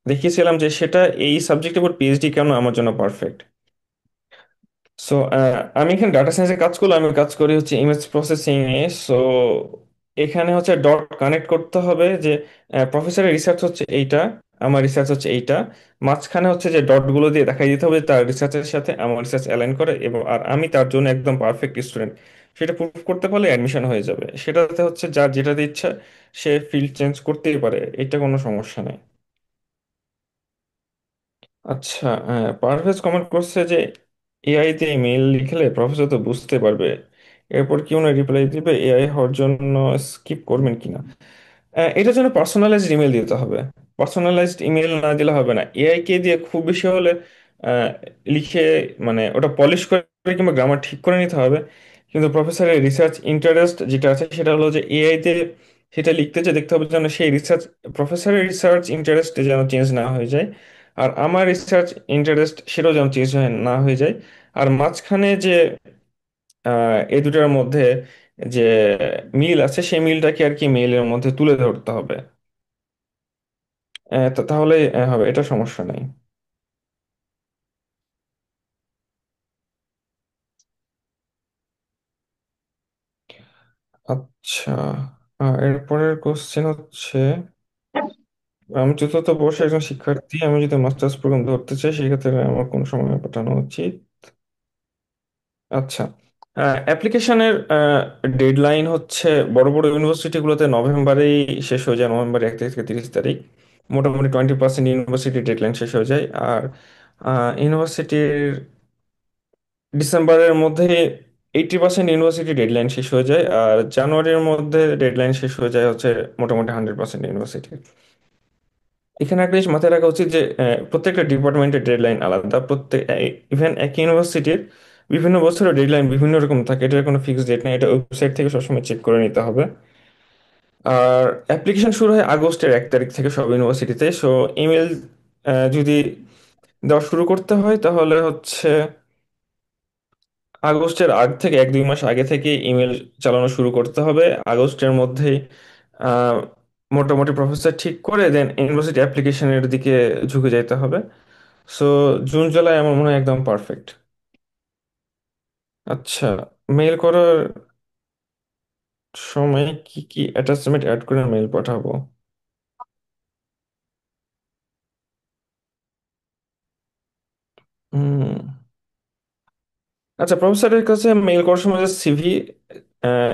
দেখিয়েছিলাম যে সেটা এই সাবজেক্টের উপর পিএইচডি কেন আমার জন্য পারফেক্ট। সো আমি এখানে ডাটা সায়েন্সে কাজ করলাম, আমি কাজ করি হচ্ছে ইমেজ প্রসেসিং এ। সো এখানে হচ্ছে ডট কানেক্ট করতে হবে যে প্রফেসরের রিসার্চ হচ্ছে এইটা, আমার রিসার্চ হচ্ছে এইটা, মাঝখানে হচ্ছে যে ডট গুলো দিয়ে দেখাই দিতে হবে যে তার রিসার্চের সাথে আমার রিসার্চ অ্যালাইন করে, এবং আর আমি তার জন্য একদম পারফেক্ট স্টুডেন্ট, সেটা প্রুভ করতে পারলে অ্যাডমিশন হয়ে যাবে। সেটাতে হচ্ছে যার যেটাতে ইচ্ছা সে ফিল্ড চেঞ্জ করতেই পারে, এটা কোনো সমস্যা নেই। আচ্ছা, পারভেজ কমেন্ট করছে যে এআই তে ইমেল লিখলে প্রফেসর তো বুঝতে পারবে, এরপর কি উনি রিপ্লাই দিবে, এআই হওয়ার জন্য স্কিপ করবেন কিনা। এটার জন্য পার্সোনালাইজড ইমেল দিতে হবে। পার্সোনালাইজড ইমেল না দিলে হবে না, এআই কে দিয়ে খুব বেশি হলে আহ, লিখে মানে ওটা পলিশ করে কিংবা গ্রামার ঠিক করে নিতে হবে। কিন্তু প্রফেসরের রিসার্চ ইন্টারেস্ট যেটা আছে সেটা হলো যে এআই তে সেটা লিখতে যে দেখতে হবে যেন সেই রিসার্চ, প্রফেসরের রিসার্চ ইন্টারেস্ট যেন চেঞ্জ না হয়ে যায়, আর আমার রিসার্চ ইন্টারেস্ট সেটাও যেন চেঞ্জ না হয়ে যায়। আর মাঝখানে যে এই দুটার মধ্যে যে মিল আছে সেই মিলটাকে আর কি মেইলের মধ্যে তুলে ধরতে হবে। তাহলে হবে, এটা সমস্যা নেই। আচ্ছা, এরপরের কোশ্চেন হচ্ছে আমি চতুর্থ বর্ষের একজন শিক্ষার্থী, আমি যদি মাস্টার্স প্রোগ্রাম ধরতে চাই সেক্ষেত্রে আমার কোন সময় পাঠানো উচিত? আচ্ছা, অ্যাপ্লিকেশনের ডেডলাইন হচ্ছে বড় বড় ইউনিভার্সিটিগুলোতে নভেম্বরেই শেষ হয়ে যায়, নভেম্বর 1 তারিখ থেকে 30 তারিখ। মোটামুটি 20% ইউনিভার্সিটি ডেডলাইন শেষ হয়ে যায়। আর ইউনিভার্সিটির ডিসেম্বরের মধ্যে 80% ইউনিভার্সিটি ডেডলাইন শেষ হয়ে যায়, আর জানুয়ারির মধ্যে ডেডলাইন শেষ হয়ে যায় হচ্ছে মোটামুটি 100% ইউনিভার্সিটি। এখানে একটা জিনিস মাথায় রাখা উচিত যে প্রত্যেকটা ডিপার্টমেন্টের ডেডলাইন আলাদা, প্রত্যেক ইভেন একই ইউনিভার্সিটির বিভিন্ন বছরের ডেডলাইন বিভিন্ন রকম থাকে, এটার কোনো ফিক্সড ডেট নেই, এটা ওয়েবসাইট থেকে সবসময় চেক করে নিতে হবে। আর অ্যাপ্লিকেশন শুরু হয় আগস্টের 1 তারিখ থেকে সব ইউনিভার্সিটিতে। সো ইমেল যদি দেওয়া শুরু করতে হয় তাহলে হচ্ছে আগস্টের আগ থেকে 1-2 মাস আগে থেকে ইমেল চালানো শুরু করতে হবে। আগস্টের মধ্যেই আহ, মোটামুটি প্রফেসর ঠিক করে দেন ইউনিভার্সিটি অ্যাপ্লিকেশনের দিকে ঝুঁকে যেতে হবে। সো জুন জুলাই আমার মনে হয় একদম পারফেক্ট। আচ্ছা, মেল করার সময় কি কি অ্যাটাচমেন্ট অ্যাড করে মেল পাঠাবো? হুম, আচ্ছা, প্রফেসরের কাছে মেল করার সময় সিভি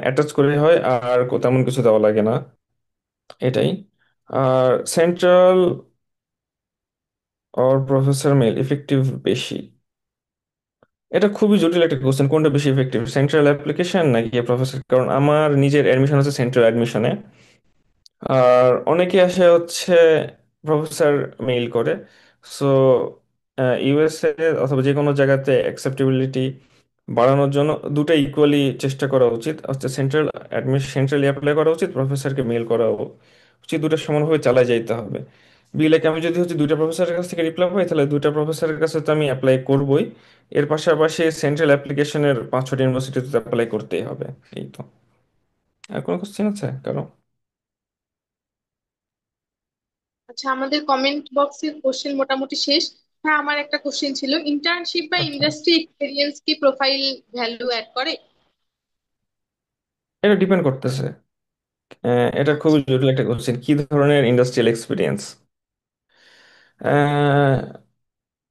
অ্যাটাচ করে হয়, আর তেমন কিছু দেওয়া লাগে না, এটাই। আর সেন্ট্রাল আর প্রফেসর মেল ইফেক্টিভ বেশি, এটা খুবই জটিল একটা কোশ্চেন। কোনটা বেশি ইফেক্টিভ, সেন্ট্রাল অ্যাপ্লিকেশন নাকি প্রফেসর? কারণ আমার নিজের অ্যাডমিশন হচ্ছে সেন্ট্রাল অ্যাডমিশনে, আর অনেকে আসে হচ্ছে প্রফেসর মেইল করে। সো ইউএসএ অথবা যে কোনো জায়গাতে অ্যাকসেপ্টেবিলিটি বাড়ানোর জন্য দুটো ইকুয়ালি চেষ্টা করা উচিত, হচ্ছে সেন্ট্রালি অ্যাপ্লাই করা উচিত, প্রফেসরকে মেল করা উচিত, দুটো সমানভাবে চালিয়ে যেতে হবে। লাইক আমি যদি হচ্ছে দুইটা প্রফেসরের কাছ থেকে রিপ্লাই পাই, তাহলে দুইটা প্রফেসরের কাছে তো আমি অ্যাপ্লাই করবই, এর পাশাপাশি সেন্ট্রাল অ্যাপ্লিকেশনের 5-6টা ইউনিভার্সিটিতে অ্যাপ্লাই করতেই হবে। এই তো। আর কোনো কোশ্চেন আছে কারো? আচ্ছা, আমাদের কমেন্ট বক্সের কোশ্চেন মোটামুটি শেষ। হ্যাঁ, আমার একটা কোশ্চেন ছিল, ইন্টার্নশিপ বা আচ্ছা, ইন্ডাস্ট্রি এক্সপিরিয়েন্স কি প্রোফাইল ভ্যালু অ্যাড করে? এটা ডিপেন্ড করতেছে। এটা খুবই আচ্ছা। জটিল একটা কোশ্চেন, কি ধরনের ইন্ডাস্ট্রিয়াল এক্সপিরিয়েন্স।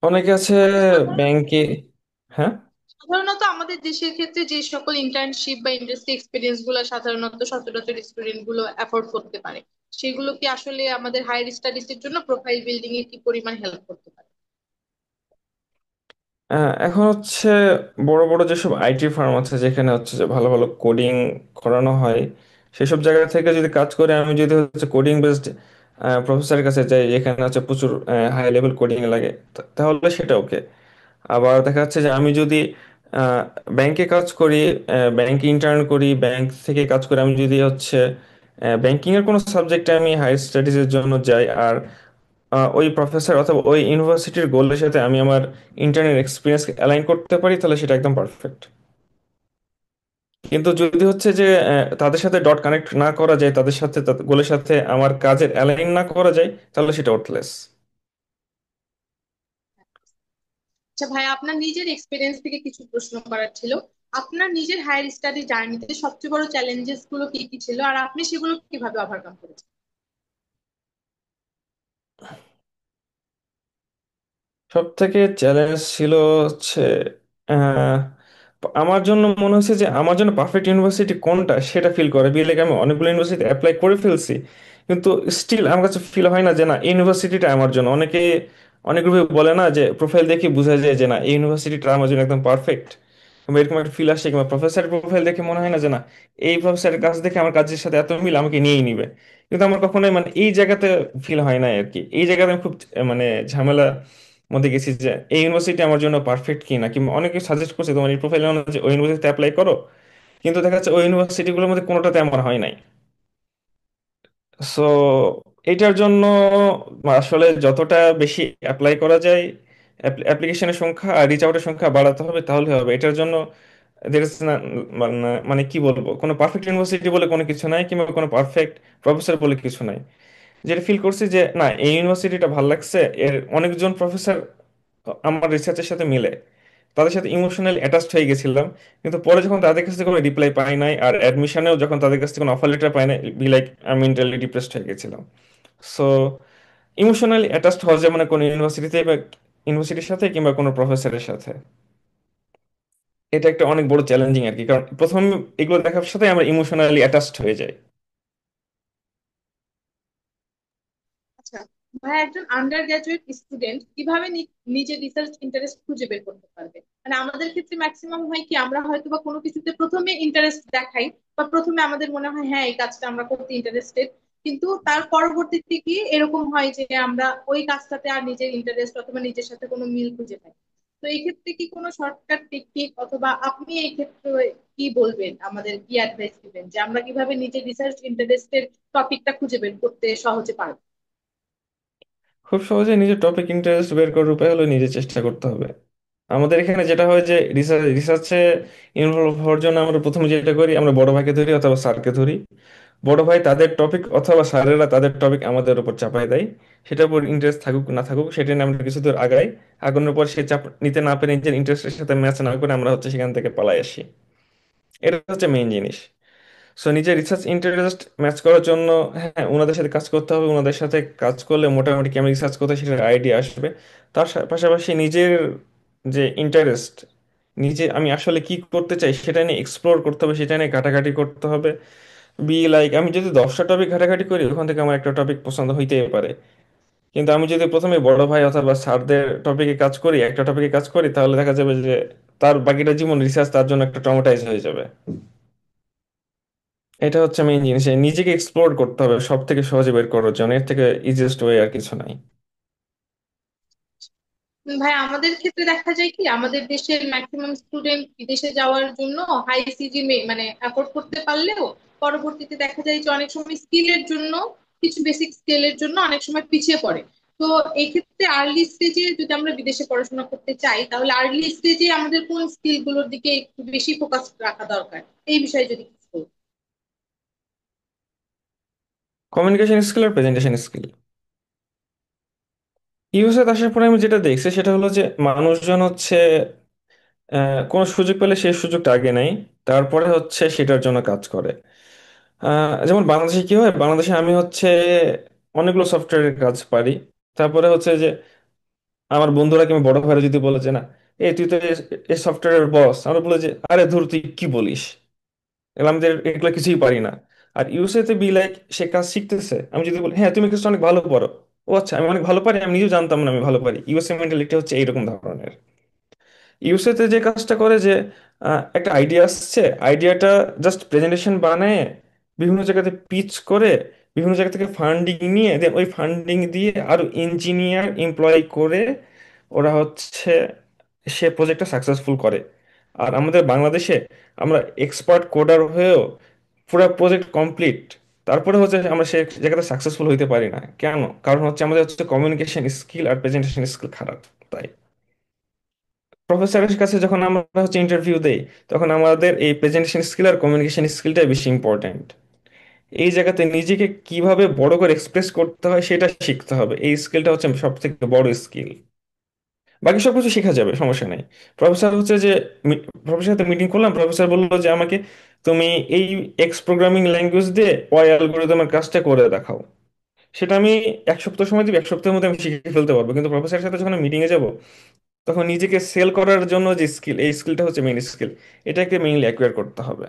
অনেকে আছে সাধারণত ব্যাংকে। হ্যাঁ, সাধারণত আমাদের দেশের ক্ষেত্রে যে সকল ইন্টার্নশিপ বা ইন্ডাস্ট্রি এক্সপিরিয়েন্স গুলো সাধারণত সচরাচর স্টুডেন্ট গুলো অ্যাফোর্ড করতে পারে, সেগুলো কি আসলে আমাদের হায়ার স্টাডিজ এর জন্য প্রোফাইল বিল্ডিং এ কি পরিমাণ হেল্প করতে পারে? এখন হচ্ছে বড় বড় যেসব আইটি ফার্ম আছে, যেখানে হচ্ছে যে ভালো ভালো কোডিং করানো হয়, সেসব জায়গা থেকে যদি কাজ করে, আমি যদি হচ্ছে কোডিং বেসড প্রফেসরের কাছে যাই, যেখানে হচ্ছে প্রচুর হাই লেভেল কোডিং লাগে, তাহলে সেটা ওকে। আবার দেখা যাচ্ছে যে আমি যদি ব্যাংকে কাজ করি, ব্যাংকে ইন্টার্ন করি, ব্যাংক থেকে কাজ করে আমি যদি হচ্ছে ব্যাংকিং এর কোনো সাবজেক্টে আমি হায়ার স্টাডিজের জন্য যাই, আর ওই প্রফেসর অথবা ওই ইউনিভার্সিটির গোলের সাথে আমি আমার ইন্টার্নের এক্সপিরিয়েন্স অ্যালাইন করতে পারি, তাহলে সেটা একদম পারফেক্ট। কিন্তু যদি হচ্ছে যে তাদের সাথে ডট কানেক্ট না করা যায়, তাদের সাথে গোলের সাথে আমার কাজের অ্যালাইন না করা যায়, তাহলে সেটা ওর্থলেস। আচ্ছা ভাই, আপনার নিজের এক্সপিরিয়েন্স থেকে কিছু প্রশ্ন করার ছিল। আপনার নিজের হায়ার স্টাডি জার্নিতে সবচেয়ে বড় চ্যালেঞ্জেস গুলো কি কি ছিল, আর আপনি সেগুলো কিভাবে ওভারকাম করেছেন? সব থেকে চ্যালেঞ্জ ছিল হচ্ছে আহ, আমার জন্য মনে হয়েছে যে আমার জন্য পারফেক্ট ইউনিভার্সিটি কোনটা সেটা ফিল করে বিয়ে লেগে আমি অনেকগুলো ইউনিভার্সিটি অ্যাপ্লাই করে ফেলছি, কিন্তু স্টিল আমার কাছে ফিল হয় না যে না, এই ইউনিভার্সিটিটা আমার জন্য। অনেক গ্রুপে বলে না যে প্রোফাইল দেখে বোঝা যায় যে না, এই ইউনিভার্সিটিটা আমার জন্য একদম পারফেক্ট, কিংবা এরকম একটা ফিল আসে, কিংবা প্রফেসরের প্রোফাইল দেখে মনে হয় না যে না, এই প্রফেসরের কাজ দেখে আমার কাজের সাথে এত মিল, আমাকে নিয়েই নিবে। কিন্তু আমার কখনোই মানে এই জায়গাতে ফিল হয় না আর কি। এই জায়গাতে আমি খুব মানে ঝামেলা মধ্যে গেছি যে এই ইউনিভার্সিটি আমার জন্য পারফেক্ট কি না, কিংবা অনেকে সাজেস্ট করছে তোমার এই প্রোফাইলে যে ওই ইউনিভার্সিটিতে অ্যাপ্লাই করো, কিন্তু দেখা যাচ্ছে ওই ইউনিভার্সিটিগুলোর মধ্যে কোনোটাতে আমার হয় নাই। সো এটার জন্য আসলে যতটা বেশি অ্যাপ্লাই করা যায়, অ্যাপ্লিকেশনের সংখ্যা আর রিচ আউটের সংখ্যা বাড়াতে হবে, তাহলে হবে। এটার জন্য দের ইজ না, মানে কি বলবো, কোনো পারফেক্ট ইউনিভার্সিটি বলে কোনো কিছু নাই, কিংবা কোনো পারফেক্ট প্রফেসর বলে কিছু নাই। যেটা ফিল করছি যে না, এই ইউনিভার্সিটিটা ভালো লাগছে, এর অনেকজন প্রফেসর আমার রিসার্চের সাথে মিলে, তাদের সাথে ইমোশনালি অ্যাটাচড হয়ে গেছিলাম। কিন্তু পরে যখন তাদের কাছ থেকে কোনো রিপ্লাই পাই নাই, আর অ্যাডমিশনেও যখন তাদের কাছ থেকে কোনো অফার লেটার পাই নাই, বি লাইক আমি মেন্টালি ডিপ্রেসড হয়ে গেছিলাম। সো ইমোশনালি অ্যাটাচড হওয়া যায় মানে কোনো ইউনিভার্সিটিতে বা ইউনিভার্সিটির সাথে, কিংবা কোনো প্রফেসরের সাথে, এটা একটা অনেক বড় চ্যালেঞ্জিং আর কি, কারণ প্রথম এগুলো দেখার সাথে আমরা ইমোশনালি অ্যাটাচড হয়ে যাই। আচ্ছা ভাই, একজন আন্ডার গ্রাজুয়েট স্টুডেন্ট কিভাবে নিজের রিসার্চ ইন্টারেস্ট খুঁজে বের করতে পারবে? মানে আমাদের ক্ষেত্রে ম্যাক্সিমাম হয় কি, আমরা হয়তো বা কোনো কিছুতে প্রথমে ইন্টারেস্ট দেখাই, বা প্রথমে আমাদের মনে হয় হ্যাঁ এই কাজটা আমরা করতে ইন্টারেস্টেড, কিন্তু তার পরবর্তীতে কি এরকম হয় যে আমরা ওই কাজটাতে আর নিজের ইন্টারেস্ট অথবা নিজের সাথে কোনো মিল খুঁজে পাই। তো এই ক্ষেত্রে কি কোনো শর্টকাট টেকনিক, অথবা আপনি এই ক্ষেত্রে কি বলবেন, আমাদের কি অ্যাডভাইস দিবেন যে আমরা কিভাবে নিজের রিসার্চ ইন্টারেস্টের টপিকটা খুঁজে বের করতে সহজে পারবো? খুব সহজে নিজের টপিক ইন্টারেস্ট বের করার উপায় হলো নিজে চেষ্টা করতে হবে। আমাদের এখানে যেটা হয় যে রিসার্চে ইনভলভ হওয়ার জন্য আমরা প্রথমে যেটা করি, আমরা বড় ভাইকে ধরি অথবা স্যারকে ধরি। বড় ভাই তাদের টপিক অথবা স্যারেরা তাদের টপিক আমাদের উপর চাপায় দেয়, সেটার উপর ইন্টারেস্ট থাকুক না থাকুক সেটা নিয়ে আমরা কিছু দূর আগাই। আগানোর পর সে চাপ নিতে না পেরে, নিজের ইন্টারেস্টের সাথে ম্যাচ না করে, আমরা হচ্ছে সেখান থেকে পালাই আসি। এটা হচ্ছে মেইন জিনিস। সো নিজের রিসার্চ ইন্টারেস্ট ম্যাচ করার জন্য, হ্যাঁ, ওনাদের সাথে কাজ করতে হবে। ওনাদের সাথে কাজ করলে মোটামুটি কেমন রিসার্চ করতে হয় সেটার আইডিয়া আসবে। তার পাশাপাশি নিজের যে ইন্টারেস্ট, নিজে আমি আসলে কি করতে চাই সেটা নিয়ে এক্সপ্লোর করতে হবে, সেটা নিয়ে ঘাটাঘাটি করতে হবে। বি লাইক আমি যদি 10টা টপিক ঘাটাঘাটি করি, ওখান থেকে আমার একটা টপিক পছন্দ হইতেই পারে। কিন্তু আমি যদি প্রথমে বড় ভাই অথবা স্যারদের টপিকে কাজ করি, একটা টপিকে কাজ করি, তাহলে দেখা যাবে যে তার বাকিটা জীবন রিসার্চ তার জন্য একটা ট্রমাটাইজ হয়ে যাবে। এটা হচ্ছে মেইন জিনিস, এই নিজেকে এক্সপ্লোর করতে হবে সব থেকে সহজে বের করার জন্য, এর থেকে ইজিয়েস্ট ওয়ে আর কিছু নাই। ভাই আমাদের ক্ষেত্রে দেখা যায় কি আমাদের দেশের ম্যাক্সিমাম স্টুডেন্ট বিদেশে যাওয়ার জন্য হাই সিজি মানে অ্যাফোর্ড করতে পারলেও পরবর্তীতে দেখা যায় যে অনেক সময় স্কিলের জন্য কিছু বেসিক স্কিলের জন্য অনেক সময় পিছিয়ে পড়ে। তো এই ক্ষেত্রে আর্লি স্টেজে যদি আমরা বিদেশে পড়াশোনা করতে চাই তাহলে আর্লি স্টেজে আমাদের কোন স্কিল গুলোর দিকে একটু বেশি ফোকাস রাখা দরকার, এই বিষয়ে যদি কিছু বলতেন। কমিউনিকেশন স্কিল আর প্রেজেন্টেশন স্কিল। ইউএসএ আসার পরে আমি যেটা দেখছি সেটা হলো যে মানুষজন হচ্ছে কোনো সুযোগ পেলে সেই সুযোগটা আগে নেয়, তারপরে হচ্ছে সেটার জন্য কাজ করে। যেমন বাংলাদেশে কি হয়, বাংলাদেশে আমি হচ্ছে অনেকগুলো সফটওয়্যারের কাজ পারি। তারপরে হচ্ছে যে আমার বন্ধুরা কিংবা বড় ভাইরা যদি বলে যে না, এই তুই তো এই সফটওয়্যারের বস, আমরা বলে যে আরে ধুর তুই কি বলিস, এগুলো আমাদের এগুলো কিছুই পারি না। আর ইউএসএ তে বি লাইক, সে কাজ শিখতেছে, আমি যদি বলি হ্যাঁ তুমি কিছু অনেক ভালো পারো, ও আচ্ছা আমি অনেক ভালো পারি, আমি নিজেও জানতাম না আমি ভালো পারি। ইউএসএ মেন্টালিটি হচ্ছে এইরকম ধরনের। ইউএসএ তে যে কাজটা করে যে একটা আইডিয়া আসছে, আইডিয়াটা জাস্ট প্রেজেন্টেশন বানায় বিভিন্ন জায়গাতে পিচ করে বিভিন্ন জায়গা থেকে ফান্ডিং নিয়ে দেন ওই ফান্ডিং দিয়ে আরো ইঞ্জিনিয়ার এমপ্লয় করে ওরা হচ্ছে সে প্রজেক্টটা সাকসেসফুল করে। আর আমাদের বাংলাদেশে আমরা এক্সপার্ট কোডার হয়েও পুরো প্রজেক্ট কমপ্লিট, তারপরে হচ্ছে আমরা সে জায়গাতে সাকসেসফুল হইতে পারি না। কেন? কারণ হচ্ছে আমাদের হচ্ছে কমিউনিকেশন স্কিল আর প্রেজেন্টেশন স্কিল খারাপ। তাই প্রফেসরের কাছে যখন আমরা হচ্ছে ইন্টারভিউ দেই, তখন আমাদের এই প্রেজেন্টেশন স্কিল আর কমিউনিকেশন স্কিলটাই বেশি ইম্পর্ট্যান্ট। এই জায়গাতে নিজেকে কিভাবে বড় করে এক্সপ্রেস করতে হয় সেটা শিখতে হবে, এই স্কিলটা হচ্ছে সব থেকে বড় স্কিল। বাকি সবকিছু শেখা যাবে, সমস্যা নেই। প্রফেসর হচ্ছে যে প্রফেসরের সাথে মিটিং করলাম, প্রফেসর বললো যে আমাকে তুমি এই এক্স প্রোগ্রামিং ল্যাঙ্গুয়েজ দিয়ে ওয়াই অ্যালগোরিদমের কাজটা করে দেখাও। সেটা আমি 1 সপ্তাহ সময় দিব, 1 সপ্তাহের মধ্যে আমি শিখে ফেলতে পারবো। কিন্তু প্রফেসরের সাথে যখন মিটিং এ যাব, তখন নিজেকে সেল করার জন্য যে স্কিল, এই স্কিলটা হচ্ছে মেইন স্কিল, এটাকে মেইনলি অ্যাকোয়ার করতে হবে।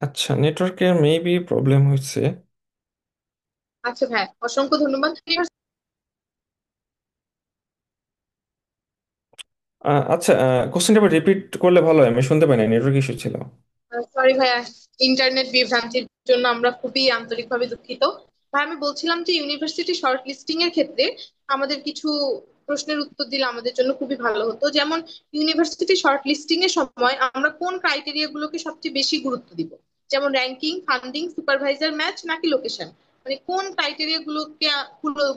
আচ্ছা, নেটওয়ার্কের মেবি প্রবলেম হয়েছে। আচ্ছা ভাই, অসংখ্য ধন্যবাদ। আচ্ছা, কোশ্চেনটা আবার রিপিট করলে ভালো হয়, আমি শুনতে পাই না, নেটওয়ার্ক ইস্যু ছিল। সরি ভাইয়া, ইন্টারনেট বিভ্রান্তির জন্য আমরা খুবই আন্তরিকভাবে দুঃখিত। ভাই আমি বলছিলাম যে ইউনিভার্সিটি শর্ট লিস্টিং এর ক্ষেত্রে আমাদের কিছু প্রশ্নের উত্তর দিলে আমাদের জন্য খুবই ভালো হতো। যেমন ইউনিভার্সিটি শর্ট লিস্টিং এর সময় আমরা কোন ক্রাইটেরিয়া গুলোকে সবচেয়ে বেশি গুরুত্ব দিব? যেমন র্যাঙ্কিং, ফান্ডিং, সুপারভাইজার ম্যাচ নাকি লোকেশন? মানে কোন ক্রাইটেরিয়া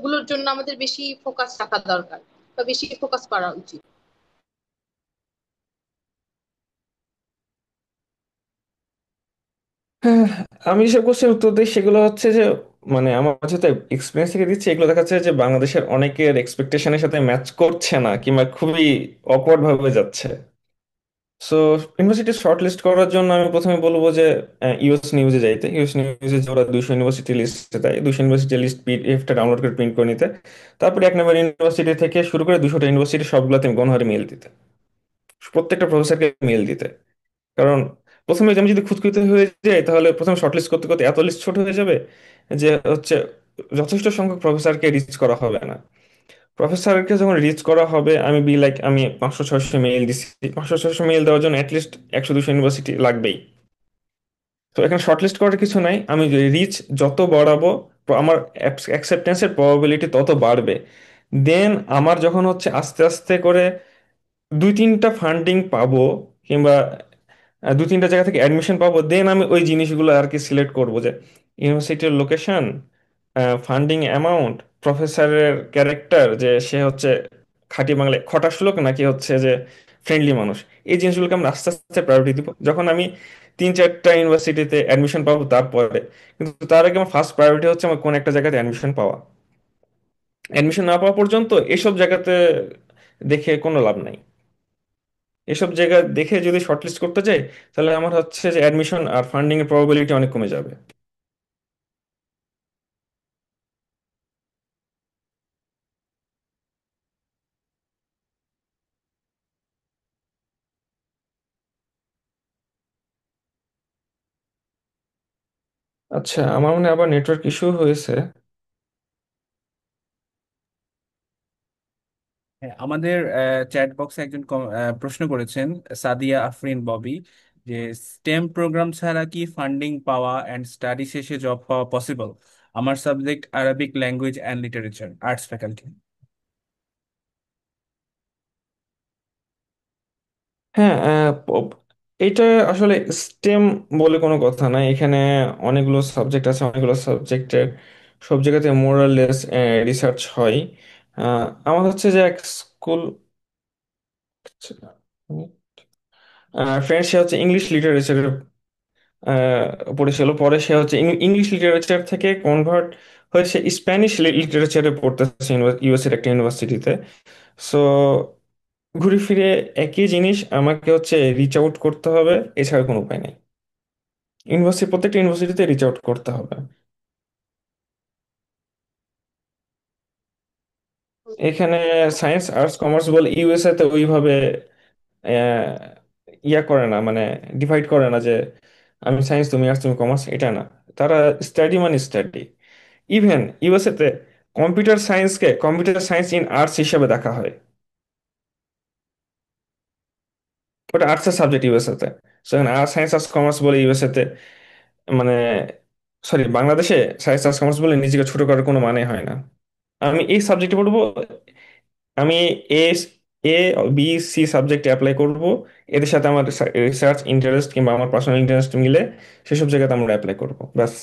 গুলোর জন্য আমাদের বেশি ফোকাস রাখা দরকার বা বেশি ফোকাস করা উচিত? হ্যাঁ, আমি যেসব কোশ্চেন উত্তর দিই সেগুলো হচ্ছে যে মানে আমার যেহেতু এক্সপিরিয়েন্স থেকে দিচ্ছি, এগুলো দেখা যাচ্ছে যে বাংলাদেশের অনেকের এক্সপেকটেশনের সাথে ম্যাচ করছে না কিংবা খুবই অকওয়ার্ড ভাবে যাচ্ছে। সো ইউনিভার্সিটি শর্ট লিস্ট করার জন্য আমি প্রথমে বলবো যে ইউএস নিউজে যাইতে। ইউএস নিউজে যে ওরা 200 ইউনিভার্সিটি লিস্ট দেয়, 200 ইউনিভার্সিটি লিস্ট পিডিএফটা ডাউনলোড করে প্রিন্ট করে নিতে। তারপরে 1 নম্বর ইউনিভার্সিটি থেকে শুরু করে 200টা ইউনিভার্সিটি সবগুলোতে গণহারে মেল দিতে, প্রত্যেকটা প্রফেসরকে মেল দিতে। কারণ প্রথমে আমি যদি খুঁতখুঁতে হয়ে যাই তাহলে প্রথমে শর্টলিস্ট করতে করতে এত লিস্ট ছোট হয়ে যাবে যে হচ্ছে যথেষ্ট সংখ্যক প্রফেসরকে রিচ করা হবে না। প্রফেসরকে যখন রিচ করা হবে, আমি বি লাইক আমি 500-600 মেইল দিচ্ছি, 500-600 মেইল দেওয়ার জন্য অ্যাটলিস্ট 100-200 ইউনিভার্সিটি লাগবেই। তো এখানে শর্টলিস্ট করার কিছু নাই, আমি রিচ যত বাড়াবো আমার অ্যাকসেপ্টেন্সের প্রবাবিলিটি তত বাড়বে। দেন আমার যখন হচ্ছে আস্তে আস্তে করে 2-3টা ফান্ডিং পাবো কিংবা 2-3টা জায়গা থেকে অ্যাডমিশন পাবো, দেন আমি ওই জিনিসগুলো আর কি সিলেক্ট করবো যে ইউনিভার্সিটির লোকেশন, ফান্ডিং অ্যামাউন্ট, প্রফেসরের ক্যারেক্টার, যে সে হচ্ছে খাঁটি বাংলায় খটাস লোক নাকি হচ্ছে যে ফ্রেন্ডলি মানুষ। এই জিনিসগুলোকে আমরা আস্তে আস্তে প্রায়োরিটি দিব যখন আমি 3-4টা ইউনিভার্সিটিতে অ্যাডমিশন পাবো তারপরে। কিন্তু তার আগে আমার ফার্স্ট প্রায়োরিটি হচ্ছে আমার কোন একটা জায়গাতে অ্যাডমিশন পাওয়া। অ্যাডমিশন না পাওয়া পর্যন্ত এসব জায়গাতে দেখে কোনো লাভ নাই। এসব জায়গা দেখে যদি শর্টলিস্ট করতে যাই, তাহলে আমার হচ্ছে যে অ্যাডমিশন আর ফান্ডিং এর প্রবাবিলিটি অনেক কমে যাবে। আচ্ছা, আমার মনে হয় আবার নেটওয়ার্ক ইস্যু হয়েছে। হ্যাঁ, আমাদের চ্যাট বক্সে একজন প্রশ্ন করেছেন, সাদিয়া আফরিন ববি, যে স্টেম প্রোগ্রাম ছাড়া কি ফান্ডিং পাওয়া অ্যান্ড স্টাডি শেষে জব পাওয়া পসিবল? আমার subject Arabic language and literature, arts faculty. হ্যাঁ, এটা আসলে স্টেম বলে কোনো কথা না। এখানে অনেকগুলো সাবজেক্ট আছে, অনেকগুলো সাবজেক্টের সব জায়গাতে মোরাললেস রিসার্চ হয়। আমার হচ্ছে যে এক স্কুল ফ্রেন্ড, সে হচ্ছে ইংলিশ লিটারেচারের পড়েছিল। পরে সে হচ্ছে ইংলিশ লিটারেচার থেকে কনভার্ট হয়েছে স্প্যানিশ লিটারেচারে পড়তেছে ইউএস এর একটা ইউনিভার্সিটিতে। সো ঘুরে ফিরে একই জিনিস আমাকে হচ্ছে রিচ আউট করতে হবে, এছাড়া কোনো উপায় নেই। প্রত্যেকটা ইউনিভার্সিটিতে রিচ আউট করতে হবে। এখানে সায়েন্স আর্টস কমার্স বলে ইউএসএ তে ওইভাবে আহ, ইয়া করে না, মানে ডিভাইড করে না যে আমি সায়েন্স তুমি আর্টস তুমি কমার্স, এটা না। তারা স্টাডি মানে স্টাডি। ইভেন ইউএসএ তে কম্পিউটার সায়েন্সকে কম্পিউটার সায়েন্স ইন আর্টস হিসেবে দেখা হয়। ওটা আর্টসের সাবজেক্ট ইউএসএ তে। সেখানে আর্টস সায়েন্স আর্টস কমার্স বলে ইউএসএ তে, মানে সরি, বাংলাদেশে সায়েন্স আর্টস কমার্স বলে নিজেকে ছোট করার কোনো মানে হয় না। আমি এই সাবজেক্টে পড়বো, আমি এ এ বি সি সাবজেক্টে অ্যাপ্লাই করব, এদের সাথে আমার রিসার্চ ইন্টারেস্ট কিংবা আমার পার্সোনাল ইন্টারেস্ট মিলে সেসব জায়গাতে আমরা অ্যাপ্লাই করব, ব্যাস,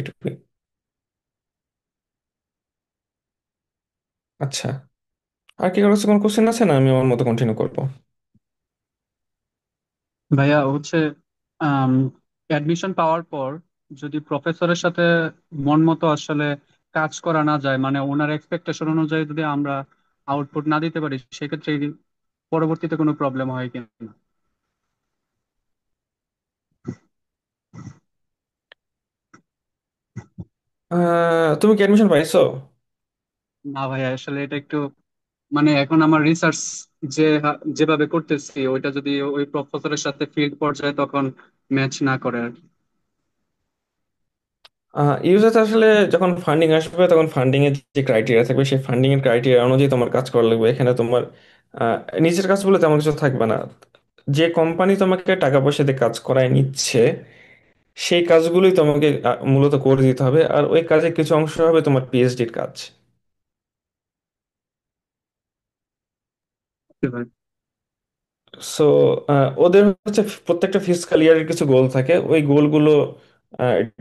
এটুকুই। আচ্ছা, আর কি কারো কাছে কোনো কোশ্চেন আছে না? আমি আমার মতো কন্টিনিউ করবো। ভাইয়া হচ্ছে অ্যাডমিশন পাওয়ার পর যদি প্রফেসরের সাথে মন মতো আসলে কাজ করা না যায়, মানে ওনার এক্সপেকটেশন অনুযায়ী যদি আমরা আউটপুট না দিতে পারি, সেক্ষেত্রে পরবর্তীতে কোনো প্রবলেম হয় কিনা? তুমি কি অ্যাডমিশন পাইছো? না ভাইয়া, আসলে এটা একটু মানে এখন আমার রিসার্চ যেভাবে করতেছি ওইটা যদি ওই প্রফেসরের সাথে ফিল্ড পর্যায়ে তখন ম্যাচ না করে আর কি। ইউজার আসলে যখন ফান্ডিং আসবে তখন ফান্ডিং এর যে ক্রাইটেরিয়া থাকবে সেই ফান্ডিং এর ক্রাইটেরিয়া অনুযায়ী তোমার কাজ করা লাগবে। এখানে তোমার নিজের কাজ বলে তেমন কিছু থাকবে না। যে কোম্পানি তোমাকে টাকা পয়সা দিয়ে কাজ করায় নিচ্ছে সেই কাজগুলোই তোমাকে মূলত করে দিতে হবে, আর ওই কাজের কিছু অংশ হবে তোমার পিএইচডির কাজ। বুঝতে পারি। সো ওদের হচ্ছে প্রত্যেকটা ফিসকাল ইয়ারের কিছু গোল থাকে, ওই গোলগুলো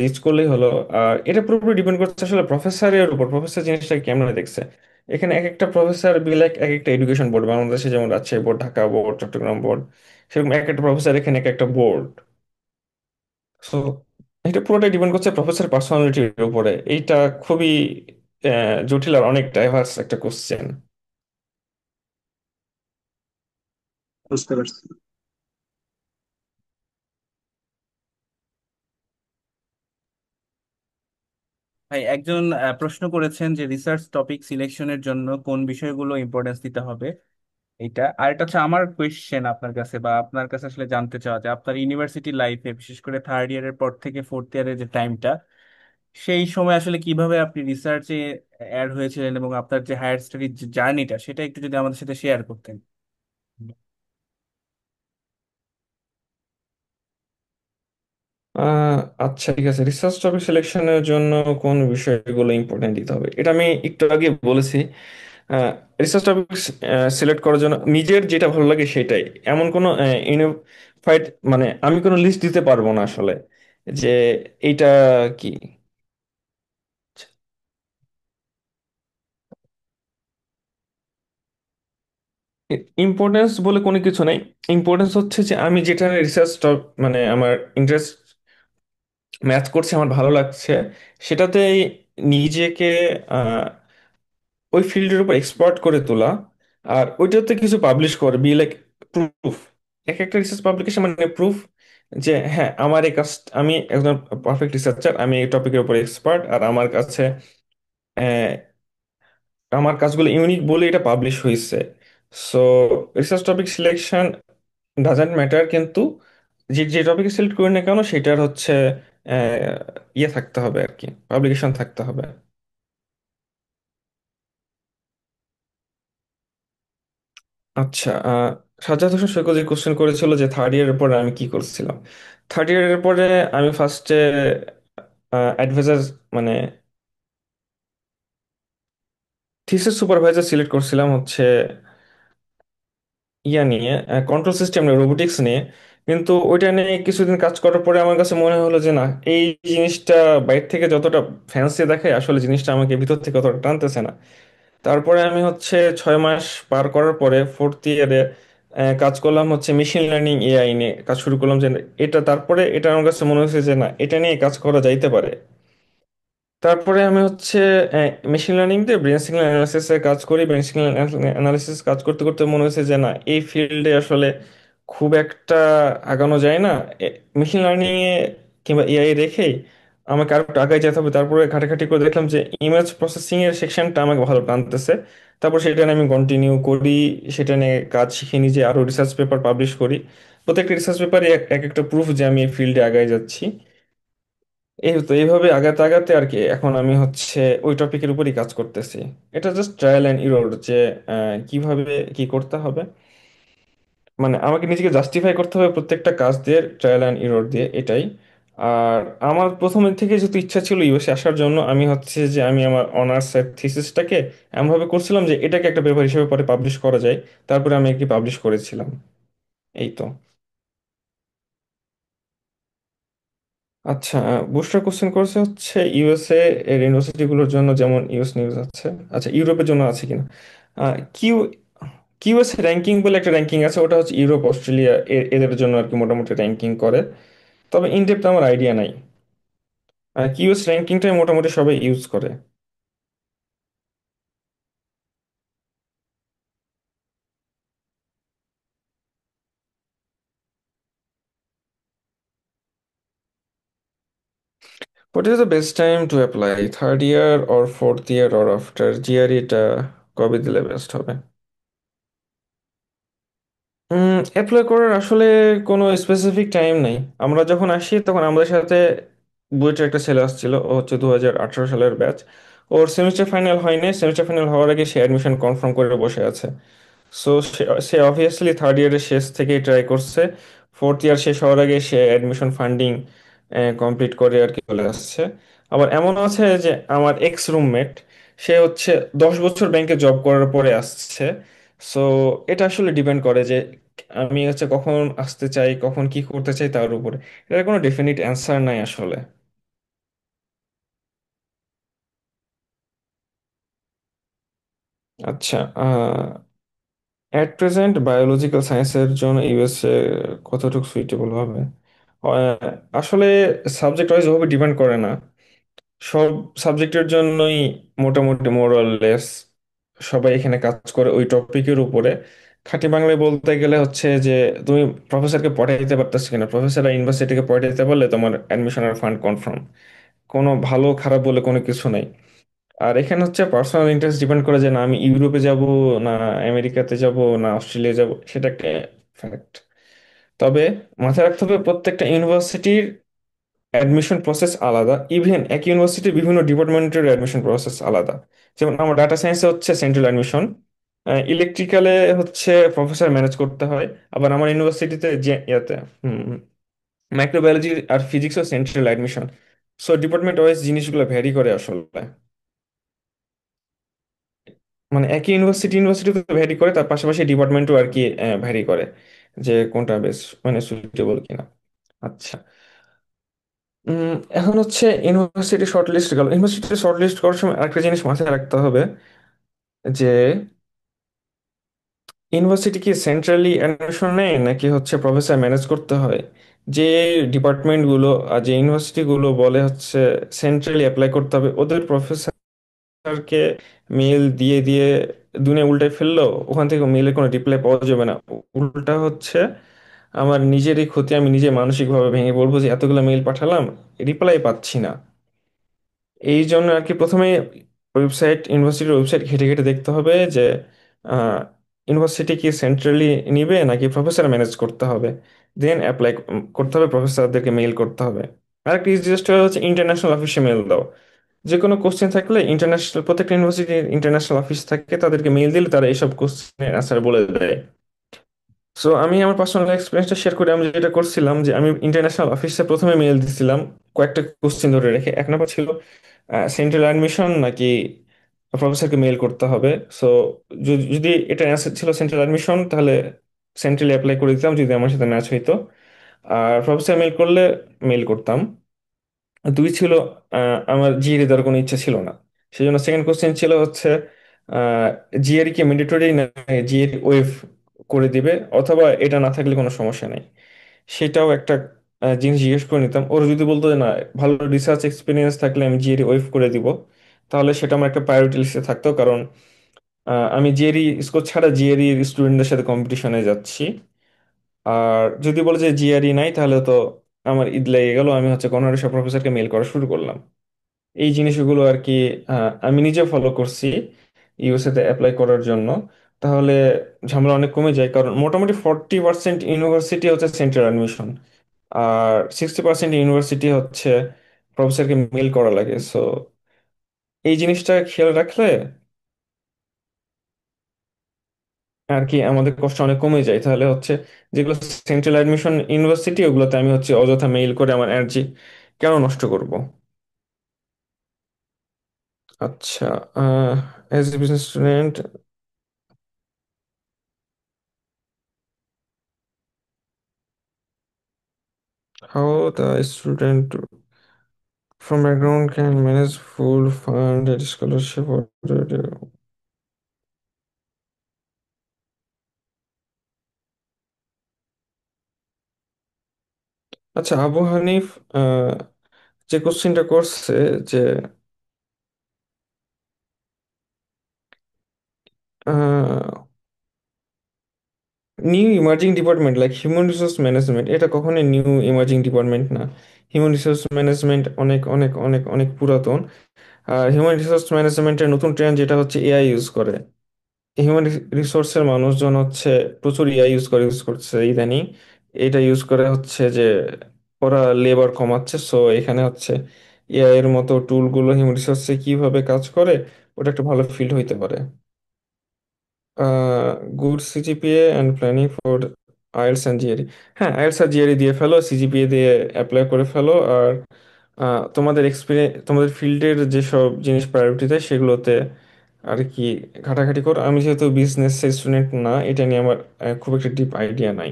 রিচ করলেই হলো। আর এটা পুরোপুরি ডিপেন্ড করছে আসলে প্রফেসরের উপর, প্রফেসর জিনিসটাকে কেমন দেখছে। এখানে এক একটা প্রফেসর বিলেক এক একটা এডুকেশন বোর্ড, বাংলাদেশে যেমন Rajshahi board, Dhaka board, Chittagong board, সেরকম এক একটা প্রফেসর এখানে এক একটা বোর্ড। সো এটা পুরোটাই ডিপেন্ড করছে প্রফেসর পার্সোনালিটির উপরে। এইটা খুবই জটিল আর অনেক ডাইভার্স একটা কোশ্চেন। বুঝতে পারছি। ভাই, একজন প্রশ্ন করেছেন যে রিসার্চ টপিক সিলেকশনের জন্য কোন বিষয়গুলো ইম্পর্টেন্স দিতে হবে। এটা আর এটা হচ্ছে আমার কোয়েশ্চেন আপনার কাছে, বা আপনার কাছে আসলে জানতে চাওয়া যে আপনার ইউনিভার্সিটি লাইফে বিশেষ করে থার্ড ইয়ারের পর থেকে ফোর্থ ইয়ারের যে টাইমটা, সেই সময় আসলে কিভাবে আপনি রিসার্চে অ্যাড হয়েছিলেন এবং আপনার যে হায়ার স্টাডির যে জার্নিটা সেটা একটু যদি আমাদের সাথে শেয়ার করতেন। আচ্ছা, ঠিক আছে। রিসার্চ টপিক সিলেকশনের জন্য কোন বিষয়গুলো ইম্পর্টেন্ট দিতে হবে এটা আমি একটু আগে বলেছি। রিসার্চ টপিক সিলেক্ট করার জন্য নিজের যেটা ভালো লাগে সেটাই, এমন কোনো ইউনিফাইড মানে আমি কোনো লিস্ট দিতে পারবো না আসলে যে এইটা কি। ইম্পর্টেন্স বলে কোনো কিছু নাই। ইম্পর্টেন্স হচ্ছে যে আমি যেটা রিসার্চ মানে আমার ইন্টারেস্ট ম্যাচ করছে, আমার ভালো লাগছে, সেটাতেই নিজেকে ওই ফিল্ডের উপর এক্সপার্ট করে তোলা, আর ওইটাতে কিছু পাবলিশ করে, বি লাইক প্রুফ। এক একটা রিসার্চ পাবলিকেশন মানে প্রুফ যে হ্যাঁ আমার এই কাজ, আমি একজন পারফেক্ট রিসার্চার, আমি এই টপিকের উপর এক্সপার্ট, আর আমার কাছে আহ, আমার কাজগুলো ইউনিক বলে এটা পাবলিশ হয়েছে। So research topic selection doesn't matter, কিন্তু যে যে টপিক সিলেক্ট করি না কেন সেটার হচ্ছে ইয়ে থাকতে হবে আর কি, পাবলিকেশন থাকতে হবে। আচ্ছা, সাজ্জাদ হোসেন সৈকত যে কোশ্চেন করেছিল যে থার্ড ইয়ারের পরে আমি কি করছিলাম। থার্ড ইয়ারের পরে আমি ফার্স্টে অ্যাডভাইজার, মানে থিসিস সুপারভাইজার সিলেক্ট করছিলাম হচ্ছে ইয়া নিয়ে, কন্ট্রোল সিস্টেম নিয়ে, রোবোটিক্স নিয়ে। কিন্তু ওইটা নিয়ে কিছুদিন কাজ করার পরে আমার কাছে মনে হলো যে না, এই জিনিসটা বাইরে থেকে যতটা ফ্যান্সি দেখায় আসলে জিনিসটা আমাকে ভিতর থেকে অতটা টানতেছে না। তারপরে আমি হচ্ছে 6 মাস পার করার পরে ফোর্থ ইয়ারে কাজ করলাম হচ্ছে মেশিন লার্নিং এআই নিয়ে কাজ শুরু করলাম, যে এটা তারপরে এটা আমার কাছে মনে হয়েছে যে না, এটা নিয়ে কাজ করা যাইতে পারে। তারপরে আমি হচ্ছে মেশিন লার্নিং দিয়ে ব্রেন সিগন্যাল অ্যানালাইসিস এর কাজ করি। ব্রেন সিগন্যাল অ্যানালাইসিস কাজ করতে করতে মনে হয়েছে যে না, এই ফিল্ডে আসলে খুব একটা আগানো যায় না। মেশিন লার্নিং এ কিংবা এআই রেখেই আমাকে আরো একটু আগায় যেতে হবে। তারপরে ঘাটাঘাটি করে দেখলাম যে ইমেজ প্রসেসিং এর সেকশনটা আমাকে ভালো টানতেছে। তারপর সেটা নিয়ে আমি কন্টিনিউ করি, সেটা নিয়ে কাজ শিখে নিজে আরো রিসার্চ পেপার পাবলিশ করি। প্রত্যেকটা রিসার্চ পেপারে এক এক একটা প্রুফ যে আমি এই ফিল্ডে আগায় যাচ্ছি। এই তো এইভাবে আগাতে আগাতে আর কি এখন আমি হচ্ছে ওই টপিকের উপরই কাজ করতেছি। এটা জাস্ট ট্রায়াল অ্যান্ড ইরর, যে কিভাবে কি করতে হবে, মানে আমাকে নিজেকে জাস্টিফাই করতে হবে প্রত্যেকটা কাজ দিয়ে, ট্রায়াল অ্যান্ড ইরর দিয়ে, এটাই। আর আমার প্রথমে থেকে যেহেতু ইচ্ছা ছিল ইউএসএ আসার জন্য, আমি হচ্ছে যে আমি আমার অনার্স এর থিসিসটাকে এমনভাবে করছিলাম যে এটাকে একটা পেপার হিসেবে পরে পাবলিশ করা যায়। তারপরে আমি একটি পাবলিশ করেছিলাম। এই তো। আচ্ছা, বুস্টার কোশ্চেন করছে হচ্ছে ইউএসএ এর ইউনিভার্সিটিগুলোর জন্য, যেমন ইউএস নিউজ আছে। আচ্ছা, ইউরোপের জন্য আছে কিনা। কিউ কিউএস র্যাঙ্কিং বলে একটা র্যাঙ্কিং আছে, ওটা হচ্ছে ইউরোপ অস্ট্রেলিয়া এদের জন্য আর কি মোটামুটি র্যাঙ্কিং করে। তবে ইনডেপথ আমার আইডিয়া নাই। কিউএস র্যাঙ্কিংটাই মোটামুটি সবাই ইউজ করে। What is the best time to apply, third year or fourth year or after জিআরইটা, কবে দিলে বেস্ট হবে? অ্যাপ্লাই করার আসলে কোনো স্পেসিফিক টাইম নেই। আমরা যখন আসি তখন আমাদের সাথে বুয়েটের একটা ছেলে আসছিল, ও হচ্ছে 2018 সালের ব্যাচ। ওর সেমিস্টার ফাইনাল হয়নি, সেমিস্টার ফাইনাল হওয়ার আগে সে অ্যাডমিশন কনফার্ম করে বসে আছে। সো সে সে অবভিয়াসলি থার্ড ইয়ারের শেষ থেকেই ট্রাই করছে। ফোর্থ ইয়ার শেষ হওয়ার আগে সে অ্যাডমিশন ফান্ডিং কমপ্লিট করে আর কি চলে আসছে। আবার এমন আছে যে আমার এক্স রুমমেট, সে হচ্ছে 10 বছর ব্যাংকে জব করার পরে আসছে। সো এটা আসলে ডিপেন্ড করে যে আমি হচ্ছে কখন আসতে চাই, কখন কি করতে চাই তার উপরে। এটার কোনো ডেফিনিট অ্যান্সার নাই আসলে। আচ্ছা, অ্যাট প্রেজেন্ট বায়োলজিক্যাল সায়েন্সের জন্য ইউএসএ কতটুকু সুইটেবল হবে? আসলে সাবজেক্ট ওয়াইজ ওভাবে ডিপেন্ড করে না। সব সাবজেক্টের জন্যই মোটামুটি মোরাললেস সবাই এখানে কাজ করে ওই টপিকের উপরে। খাঁটি বাংলায় বলতে গেলে হচ্ছে যে তুমি প্রফেসরকে পড়াইতে পারতেছো কিনা, প্রফেসর ইউনিভার্সিটিকে পড়াইতে পারলে তোমার অ্যাডমিশনের ফান্ড কনফার্ম। কোনো ভালো খারাপ বলে কোনো কিছু নাই। আর এখানে হচ্ছে পার্সোনাল ইন্টারেস্ট ডিপেন্ড করে যে না আমি ইউরোপে যাব, না আমেরিকাতে যাব, না অস্ট্রেলিয়া যাব, সেটা একটা ফ্যাক্ট। তবে মাথায় রাখতে হবে প্রত্যেকটা ইউনিভার্সিটির অ্যাডমিশন প্রসেস আলাদা। ইভেন এক ইউনিভার্সিটির বিভিন্ন ডিপার্টমেন্টের অ্যাডমিশন প্রসেস আলাদা। যেমন আমার ডাটা সায়েন্সে হচ্ছে সেন্ট্রাল অ্যাডমিশন, ইলেকট্রিক্যালে হচ্ছে প্রফেসর ম্যানেজ করতে হয়। আবার আমার ইউনিভার্সিটিতে যে ইয়াতে মাইক্রোবায়োলজি আর ফিজিক্সও central admission. So department wise জিনিসগুলো ভ্যারি করে আসলে। মানে একই ইউনিভার্সিটি ইউনিভার্সিটিতে ভ্যারি করে, তার পাশাপাশি ডিপার্টমেন্টও আর কি ভ্যারি করে যে কোনটা বেশ মানে সুইটেবল কিনা। আচ্ছা, এখন হচ্ছে ইউনিভার্সিটি শর্টলিস্ট গেল। ইউনিভার্সিটি শর্টলিস্ট করার সময় আরেকটা জিনিস মাথায় রাখতে হবে যে ইউনিভার্সিটি কি সেন্ট্রালি অ্যাডমিশন নেয় নাকি হচ্ছে প্রফেসর ম্যানেজ করতে হয়। যে ডিপার্টমেন্টগুলো আর যে ইউনিভার্সিটিগুলো বলে হচ্ছে সেন্ট্রালি অ্যাপ্লাই করতে হবে, ওদের প্রফেসরকে মেল দিয়ে দিয়ে দুনিয়া উল্টে ফেললো, ওখান থেকে মেলের কোনো রিপ্লাই পাওয়া যাবে না। উল্টা হচ্ছে আমার নিজেরই ক্ষতি, আমি নিজে মানসিকভাবে ভেঙে পড়বো যে এতগুলো মেল পাঠালাম, রিপ্লাই পাচ্ছি না। এই জন্য আর কি প্রথমে ইউনিভার্সিটির ওয়েবসাইট ঘেটে ঘেটে দেখতে হবে যে ইউনিভার্সিটি কি সেন্ট্রালি নিবে নাকি প্রফেসর ম্যানেজ করতে হবে। দেন অ্যাপ্লাই করতে হবে, প্রফেসরদেরকে মেইল করতে হবে। আরেকটা ইজিয়েস্ট হচ্ছে ইন্টারন্যাশনাল অফিসে মেল দাও। যে কোনো কোশ্চেন থাকলে ইন্টারন্যাশনাল, প্রত্যেকটা ইউনিভার্সিটির ইন্টারন্যাশনাল অফিস থাকে, তাদেরকে মেইল দিলে তারা এইসব কোশ্চেনের অ্যান্সার বলে দেয়। সো আমি আমার পার্সোনাল এক্সপিরিয়েন্সটা শেয়ার করি। আমি যেটা করছিলাম যে আমি ইন্টারন্যাশনাল অফিসে প্রথমে মেইল দিছিলাম কয়েকটা কোশ্চেন ধরে রেখে। এক নম্বর ছিল সেন্ট্রাল অ্যাডমিশন নাকি প্রফেসরকে মেইল করতে হবে। সো যদি এটা অ্যান্সার ছিল সেন্ট্রাল অ্যাডমিশন, তাহলে সেন্ট্রালি অ্যাপ্লাই করে দিতাম যদি আমার সাথে ম্যাচ হইতো। আর প্রফেসর মেইল করলে মেইল করতাম। দুই ছিল আমার জিআরই দেওয়ার কোনো ইচ্ছা ছিল না। সেই জন্য সেকেন্ড কোশ্চেন ছিল হচ্ছে জিআরই কি ম্যান্ডেটরি না, জিআরই ওয়েভ করে দিবে, অথবা এটা না থাকলে কোনো সমস্যা নেই। সেটাও একটা জিনিস জিজ্ঞেস করে নিতাম। ওরা যদি বলতো যে না, ভালো রিসার্চ এক্সপিরিয়েন্স থাকলে আমি জিআরই ওয়েভ করে দিব, তাহলে সেটা আমার একটা প্রায়োরিটি লিস্টে থাকতো। কারণ আমি জিআরই স্কোর ছাড়া জিআরই স্টুডেন্টদের সাথে কম্পিটিশনে যাচ্ছি। আর যদি বলে যে জিআরই নাই, তাহলে তো আমার ঈদ লেগে গেল, আমি হচ্ছে কর্নার সব প্রফেসরকে মেল করা শুরু করলাম। এই জিনিসগুলো আর কি আমি নিজে ফলো করছি ইউএসএ তে অ্যাপ্লাই করার জন্য। তাহলে ঝামেলা অনেক কমে যায়, কারণ মোটামুটি 40% ইউনিভার্সিটি হচ্ছে সেন্ট্রাল অ্যাডমিশন, আর 60% ইউনিভার্সিটি হচ্ছে প্রফেসরকে মেল করা লাগে। সো এই জিনিসটা খেয়াল রাখলে আর কি আমাদের কষ্ট অনেক কমে যায়। তাহলে হচ্ছে যেগুলো সেন্ট্রাল অ্যাডমিশন ইউনিভার্সিটি, ওগুলোতে আমি হচ্ছে অযথা মেইল করে আমার এনার্জি কেন নষ্ট করব। আচ্ছা, as a business student, how the student from background can manage full fund scholarship or আচ্ছা, আবু হানিফ আহ, যে কোশ্চেনটা করছে যে new emerging department like human resource management, এটা কখনোই নিউ ইমার্জিং ডিপার্টমেন্ট না। হিউম্যান রিসোর্স ম্যানেজমেন্ট অনেক অনেক অনেক অনেক পুরাতন। আর হিউম্যান রিসোর্স ম্যানেজমেন্টের নতুন ট্রেন্ড যেটা হচ্ছে এআই ইউজ করে। হিউম্যান রিসোর্সের মানুষজন হচ্ছে প্রচুর এআই ইউজ করছে ইদানিং। এটা ইউজ করে হচ্ছে যে ওরা লেবার কমাচ্ছে। সো এখানে হচ্ছে এআই এর মতো টুলগুলো হিউম্যান রিসোর্সে কিভাবে কাজ করে, ওটা একটা ভালো ফিল্ড হইতে পারে। Good CGPA and planning for IELTS and GRE. হ্যাঁ, আইএলস আর জিআরই দিয়ে ফেলো, সিজিপিএ দিয়ে অ্যাপ্লাই করে ফেলো। আর তোমাদের এক্সপিরিয়েন্স, তোমাদের ফিল্ডের যেসব জিনিস প্রায়োরিটি দেয় সেগুলোতে আর কি ঘাটাঘাটি করো। আমি যেহেতু বিজনেস স্টুডেন্ট না, এটা নিয়ে আমার খুব একটা ডিপ আইডিয়া নাই।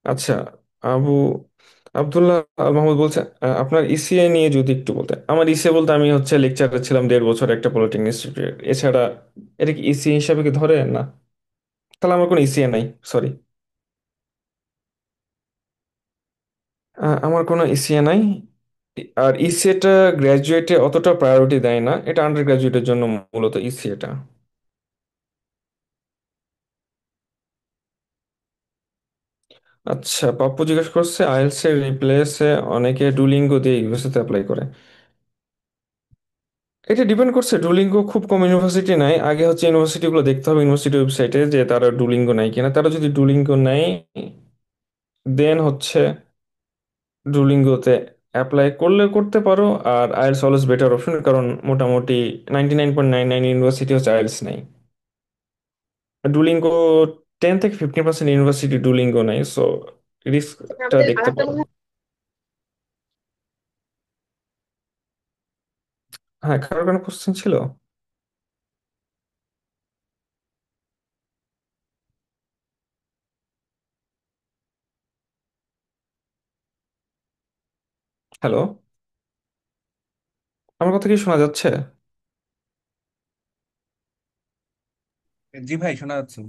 আচ্ছা, আবু আব্দুল্লাহ আল মাহমুদ বলছে আপনার ইসিএ নিয়ে যদি একটু বলতে। আমার ইসিএ বলতে আমি হচ্ছে লেকচারার ছিলাম 1.5 বছর একটা পলিটেকনিক ইনস্টিটিউট। এছাড়া এটা কি ইসিএ হিসাবে কি ধরে না? তাহলে আমার কোনো ইসিএ নাই, সরি। আমার কোনো ইসিএ নাই। আর ইসিএটা গ্র্যাজুয়েটে অতটা প্রায়োরিটি দেয় না, এটা আন্ডার গ্র্যাজুয়েটের জন্য মূলত ইসিএটা। আচ্ছা, পাপ্পু জিজ্ঞেস করছে আইএলটিএস এর রিপ্লেসে অনেকে ডুলিঙ্গো দিয়ে ইউএসএ তে অ্যাপ্লাই করে। এটা ডিপেন্ড করছে, ডুলিঙ্গো খুব কম ইউনিভার্সিটি নাই। আগে হচ্ছে ইউনিভার্সিটিগুলো দেখতে হবে ইউনিভার্সিটি ওয়েবসাইটে যে তারা ডুলিঙ্গো নাই কিনা। তারা যদি ডুলিঙ্গো নেয়, দেন হচ্ছে ডুলিঙ্গোতে অ্যাপ্লাই করলে করতে পারো। আর আইএলটিএস অলওয়েজ বেটার অপশন, কারণ মোটামুটি 99.99 ইউনিভার্সিটি হচ্ছে আইএলটিএস নাই। ডুলিঙ্গো 10 থেকে 15% ইউনিভার্সিটি ডুলিঙ্গো নাই। সো রিস্কটা আমাদের দেখতে আরেকটা পারো। মনে হয় হ্যাঁ, কারোর কোনো কোশ্চেন ছিল? হ্যালো, আমার কথা কি শোনা যাচ্ছে? জি ভাই, শোনা যাচ্ছে।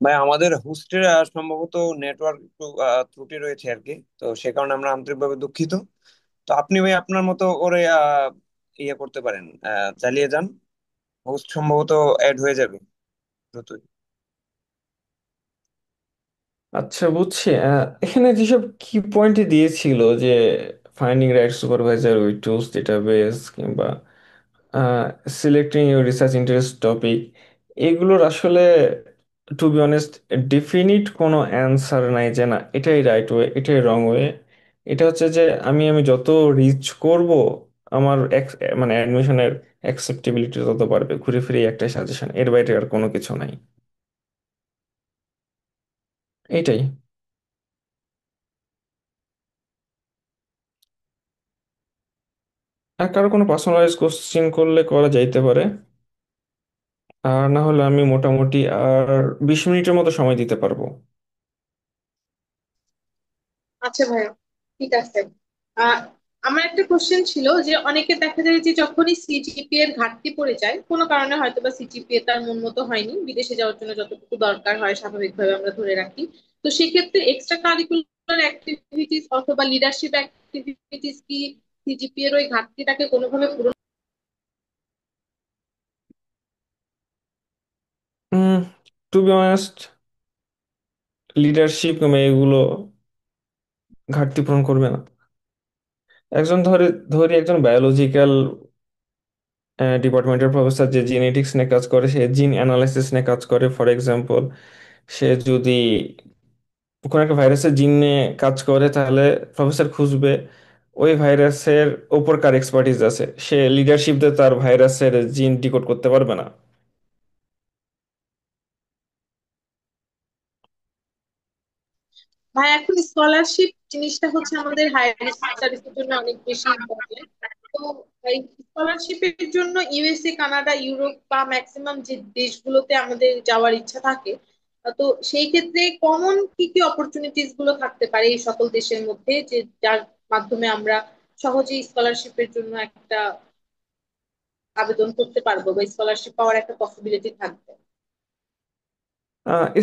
ভাই আমাদের হোস্টের সম্ভবত নেটওয়ার্ক একটু ত্রুটি রয়েছে আর কি, তো সে কারণে আমরা আন্তরিকভাবে দুঃখিত। তো আপনি ভাই আপনার মতো করে ইয়ে করতে পারেন, চালিয়ে যান। হোস্ট সম্ভবত অ্যাড হয়ে যাবে দ্রুতই। আচ্ছা, বুঝছি। এখানে যেসব কি পয়েন্টে দিয়েছিল যে finding right supervisor with tools database, কিংবা selecting your research interest topic, এগুলোর আসলে টু বি অনেস্ট ডেফিনিট কোনো অ্যান্সার নাই যে না এটাই রাইট ওয়ে এটাই রং ওয়ে। এটা হচ্ছে যে আমি যত রিচ করব আমার মানে অ্যাডমিশনের অ্যাকসেপ্টেবিলিটি তত বাড়বে, ঘুরে ফিরে এই একটাই সাজেশন, এর বাইরে আর কোনো কিছু নাই। এইটাই। আর কারো কোনো পার্সোনালাইজ কোশ্চিন করলে করা যাইতে পারে, আর না হলে আমি মোটামুটি আর 20 মিনিটের মতো সময় দিতে পারবো। আচ্ছা ভাইয়া, ঠিক আছে। আহ আমার একটা কোশ্চেন ছিল যে অনেকে দেখা যায় যে যখনই সিজিপিএ এর ঘাটতি পড়ে যায় কোনো কারণে, হয়তো বা সিজিপিএ তার মন মতো হয়নি, বিদেশে যাওয়ার জন্য যতটুকু দরকার হয় স্বাভাবিকভাবে আমরা ধরে রাখি, তো সেক্ষেত্রে এক্সট্রা কারিকুলার অ্যাক্টিভিটিস অথবা লিডারশিপ অ্যাক্টিভিটিস কি সিজিপিএ এর ওই ঘাটতিটাকে কোনোভাবে পূরণ? টু বি অনেস্ট লিডারশিপ এগুলো ঘাটতি পূরণ করবে না। একজন ধরি একজন বায়োলজিক্যাল ডিপার্টমেন্টের প্রফেসর যে জিনেটিক্স নিয়ে কাজ করে, সে জিন অ্যানালাইসিস নিয়ে কাজ করে ফর এক্সাম্পল, সে যদি কোনো একটা ভাইরাসের জিন নিয়ে কাজ করে তাহলে প্রফেসর খুঁজবে ওই ভাইরাসের ওপর কার এক্সপার্টিস আছে, সে লিডারশিপ দিয়ে তার ভাইরাসের জিন ডিকোড করতে পারবে না। ভাই এখন স্কলারশিপ জিনিসটা হচ্ছে আমাদের হায়ার স্টাডিজ এর জন্য অনেক বেশি ইম্পর্টেন্ট। তো এই স্কলারশিপের জন্য ইউএসএ, কানাডা, ইউরোপ বা ম্যাক্সিমাম যে দেশগুলোতে আমাদের যাওয়ার ইচ্ছা থাকে, তো সেই ক্ষেত্রে কমন কি কি অপরচুনিটিস গুলো থাকতে পারে এই সকল দেশের মধ্যে, যে যার মাধ্যমে আমরা সহজেই স্কলারশিপের জন্য একটা আবেদন করতে পারবো বা স্কলারশিপ পাওয়ার একটা পসিবিলিটি থাকবে?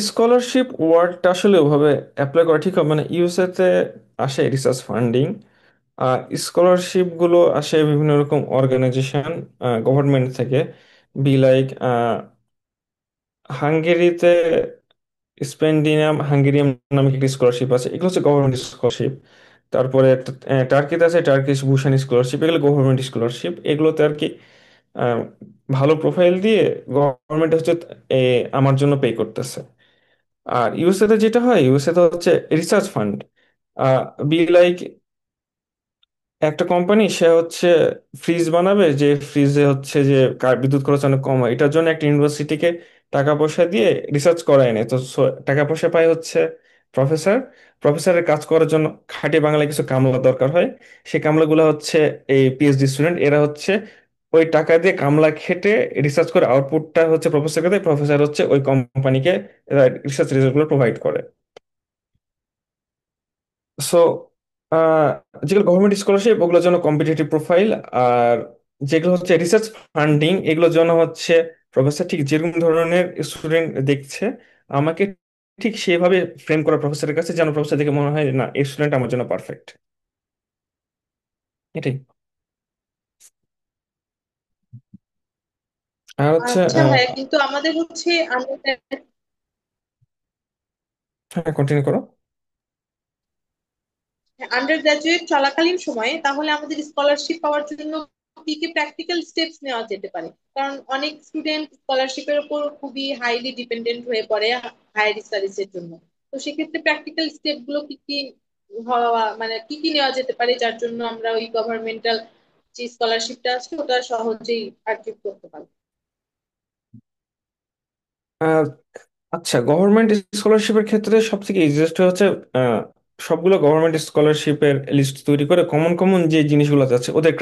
স্কলারশিপ ওয়ার্ডটা আসলে ওভাবে অ্যাপ্লাই করা ঠিক হবে, মানে ইউএসএ তে আসে রিসার্চ ফান্ডিং, স্কলারশিপ গুলো আসে বিভিন্ন রকম অর্গানাইজেশন গভর্নমেন্ট থেকে, বি লাইক হাঙ্গেরিতে স্পেন্ডিনাম হাঙ্গেরিয়াম নামে একটি স্কলারশিপ আছে, এগুলো হচ্ছে গভর্নমেন্ট স্কলারশিপ। তারপরে টার্কিতে আছে টার্কিশ ভূষণ স্কলারশিপ, এগুলো গভর্নমেন্ট স্কলারশিপ। এগুলোতে আর কি আহ, ভালো প্রোফাইল দিয়ে গভর্নমেন্ট হচ্ছে এ, আমার জন্য পে করতেছে। আর ইউএসএ তে যেটা হয়, ইউএসএ তে হচ্ছে রিসার্চ ফান্ড, বি লাইক একটা কোম্পানি সে হচ্ছে ফ্রিজ বানাবে, যে ফ্রিজে হচ্ছে যে বিদ্যুৎ খরচ অনেক কম হয়, এটার জন্য একটা ইউনিভার্সিটিকে টাকা পয়সা দিয়ে রিসার্চ করায় নেয়। তো টাকা পয়সা পায় হচ্ছে প্রফেসর, প্রফেসরের কাজ করার জন্য খাঁটি বাংলায় কিছু কামলা দরকার হয়, সেই কামলাগুলো হচ্ছে এই পিএইচডি স্টুডেন্ট, এরা হচ্ছে ওই টাকা দিয়ে কামলা খেটে রিসার্চ করে আউটপুটটা হচ্ছে প্রফেসরকে দেয়, প্রফেসর হচ্ছে ওই কোম্পানিকে রিসার্চ রেজাল্টগুলো প্রোভাইড করে। সো যেগুলো গভর্নমেন্ট স্কলারশিপ ওগুলোর জন্য কম্পিটিটিভ প্রোফাইল, আর যেগুলো হচ্ছে রিসার্চ ফান্ডিং এগুলোর জন্য হচ্ছে প্রফেসর ঠিক যেরকম ধরনের স্টুডেন্ট দেখছে আমাকে ঠিক সেভাবে ফ্রেম করা প্রফেসরের কাছে, যেন প্রফেসর দেখে মনে হয় না এই স্টুডেন্ট আমার জন্য পারফেক্ট। এটাই। আর হচ্ছে আচ্ছা ভাইয়া, কিন্তু আমাদের হচ্ছে হ্যাঁ কন্টিনিউ করো। আন্ডার গ্রাজুয়েট চলাকালীন সময়ে তাহলে আমাদের স্কলারশিপ পাওয়ার জন্য কি কি প্র্যাকটিক্যাল স্টেপস নেওয়া যেতে পারে? কারণ অনেক স্টুডেন্ট স্কলারশিপের উপর খুবই হাইলি ডিপেন্ডেন্ট হয়ে পড়ে হায়ার স্টাডিজ এর জন্য। তো সেক্ষেত্রে প্র্যাকটিক্যাল স্টেপ গুলো কি কি হওয়া, মানে কি কি নেওয়া যেতে পারে যার জন্য আমরা ওই গভর্নমেন্টাল যে স্কলারশিপটা আছে ওটা সহজেই অ্যাচিভ করতে পারবো? আহ, আচ্ছা, গভর্নমেন্ট স্কলারশিপের ক্ষেত্রে সব থেকে ইজিয়েস্ট হচ্ছে আহ, সবগুলো গভর্নমেন্ট স্কলারশিপের লিস্ট তৈরি করে কমন কমন যে জিনিসগুলো আছে ওদের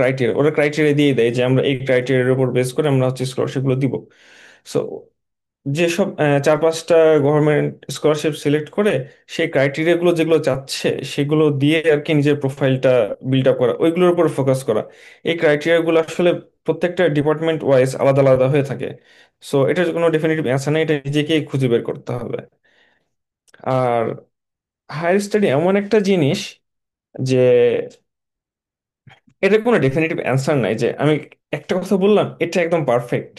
ক্রাইটেরিয়া দিয়ে দেয় যে আমরা এই ক্রাইটেরিয়ার উপর বেস করে আমরা হচ্ছে স্কলারশিপ গুলো দিব। সো যেসব 4-5টা গভর্নমেন্ট স্কলারশিপ সিলেক্ট করে সেই ক্রাইটেরিয়া গুলো যেগুলো চাচ্ছে সেগুলো দিয়ে আর কি নিজের প্রোফাইলটা বিল্ড আপ করা, ওইগুলোর উপর ফোকাস করা। এই ক্রাইটেরিয়া গুলো আসলে প্রত্যেকটা ডিপার্টমেন্ট ওয়াইজ আলাদা আলাদা হয়ে থাকে। সো এটার কোনো ডেফিনেটিভ অ্যান্সার নেই, এটা নিজেকেই খুঁজে বের করতে হবে। আর হায়ার স্টাডি এমন একটা জিনিস যে এটার কোনো ডেফিনেটিভ অ্যান্সার নাই যে আমি একটা কথা বললাম এটা একদম পারফেক্ট।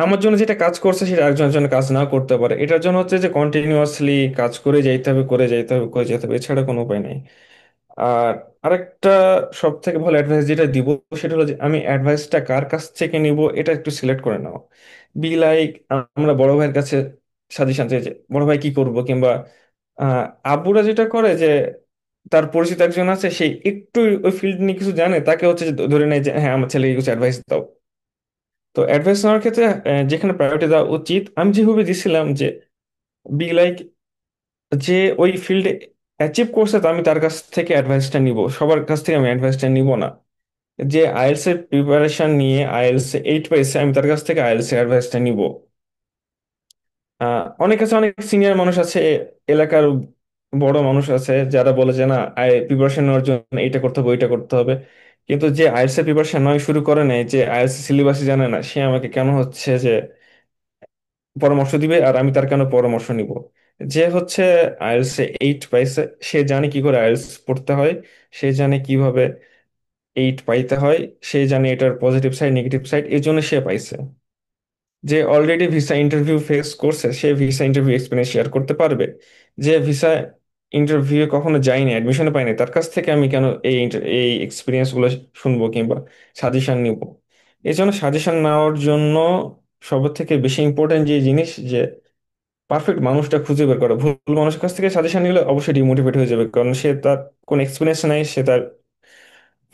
আমার জন্য যেটা কাজ করছে সেটা আরেকজনের জন্য কাজ না করতে পারে, এটার জন্য হচ্ছে যে কন্টিনিউয়াসলি কাজ করে যাইতে হবে করে যাইতে হবে করে যেতে হবে, এছাড়া কোনো উপায় নেই। আর আরেকটা সব থেকে ভালো অ্যাডভাইস যেটা দিব সেটা হলো যে আমি অ্যাডভাইসটা কার কাছ থেকে নিব এটা একটু সিলেক্ট করে নাও। বি লাইক, আমরা বড় ভাইয়ের কাছে সাজেশন চাই যে বড় ভাই কি করব, কিংবা আহ, আব্বুরা যেটা করে যে তার পরিচিত একজন আছে, সে একটু ওই ফিল্ড নিয়ে কিছু জানে, তাকে হচ্ছে যে ধরে নেয় যে হ্যাঁ আমার ছেলেকে কিছু অ্যাডভাইস দাও। তো অ্যাডভাইস নেওয়ার ক্ষেত্রে যেখানে প্রায়োরিটি দেওয়া উচিত, আমি যেভাবে দিছিলাম যে বি লাইক, যে ওই ফিল্ডে অ্যাচিভ করছে তো আমি তার কাছ থেকে অ্যাডভাইসটা নিব, সবার কাছ থেকে আমি অ্যাডভাইসটা নিব না। যে আইএলস এর প্রিপারেশন নিয়ে আইএলস 8 পাইছে, আমি তার কাছ থেকে আইএলস এর অ্যাডভাইসটা নিব। অনেক কাছে অনেক সিনিয়র মানুষ আছে, এলাকার বড় মানুষ আছে যারা বলে যে না, প্রিপারেশন নেওয়ার জন্য এইটা করতে হবে ওইটা করতে হবে। কিন্তু যে আইএলস এর প্রিপারেশন নয় শুরু করে নেয়, যে আইএলস সিলেবাসই জানে না, সে আমাকে কেন হচ্ছে যে পরামর্শ দিবে আর আমি তার কেন পরামর্শ নিব? যে হচ্ছে আইএলস 8 পাইছে, সে জানে কি করে আইএলস পড়তে হয়, সে জানে কিভাবে 8 পাইতে হয়, সে জানে এটার পজিটিভ সাইড নেগেটিভ সাইড, এই জন্য সে পাইছে। যে অলরেডি ভিসা ইন্টারভিউ ফেস করছে, সে ভিসা ইন্টারভিউ এক্সপিরিয়েন্স শেয়ার করতে পারবে। যে ভিসা ইন্টারভিউ কখনো যায়নি, অ্যাডমিশনে পাইনি, তার কাছ থেকে আমি কেন এই এক্সপিরিয়েন্স গুলো শুনবো কিংবা সাজেশন নিব? এই জন্য সাজেশন নেওয়ার জন্য সবার থেকে বেশি ইম্পর্টেন্ট যে জিনিস, যে পারফেক্ট মানুষটা খুঁজে বের করা। ভুল মানুষের কাছ থেকে সাজেশন নিলে অবশ্যই ডিমোটিভেট হয়ে যাবে, কারণ সে তার কোনো এক্সপিরিয়েন্স নাই, সে তার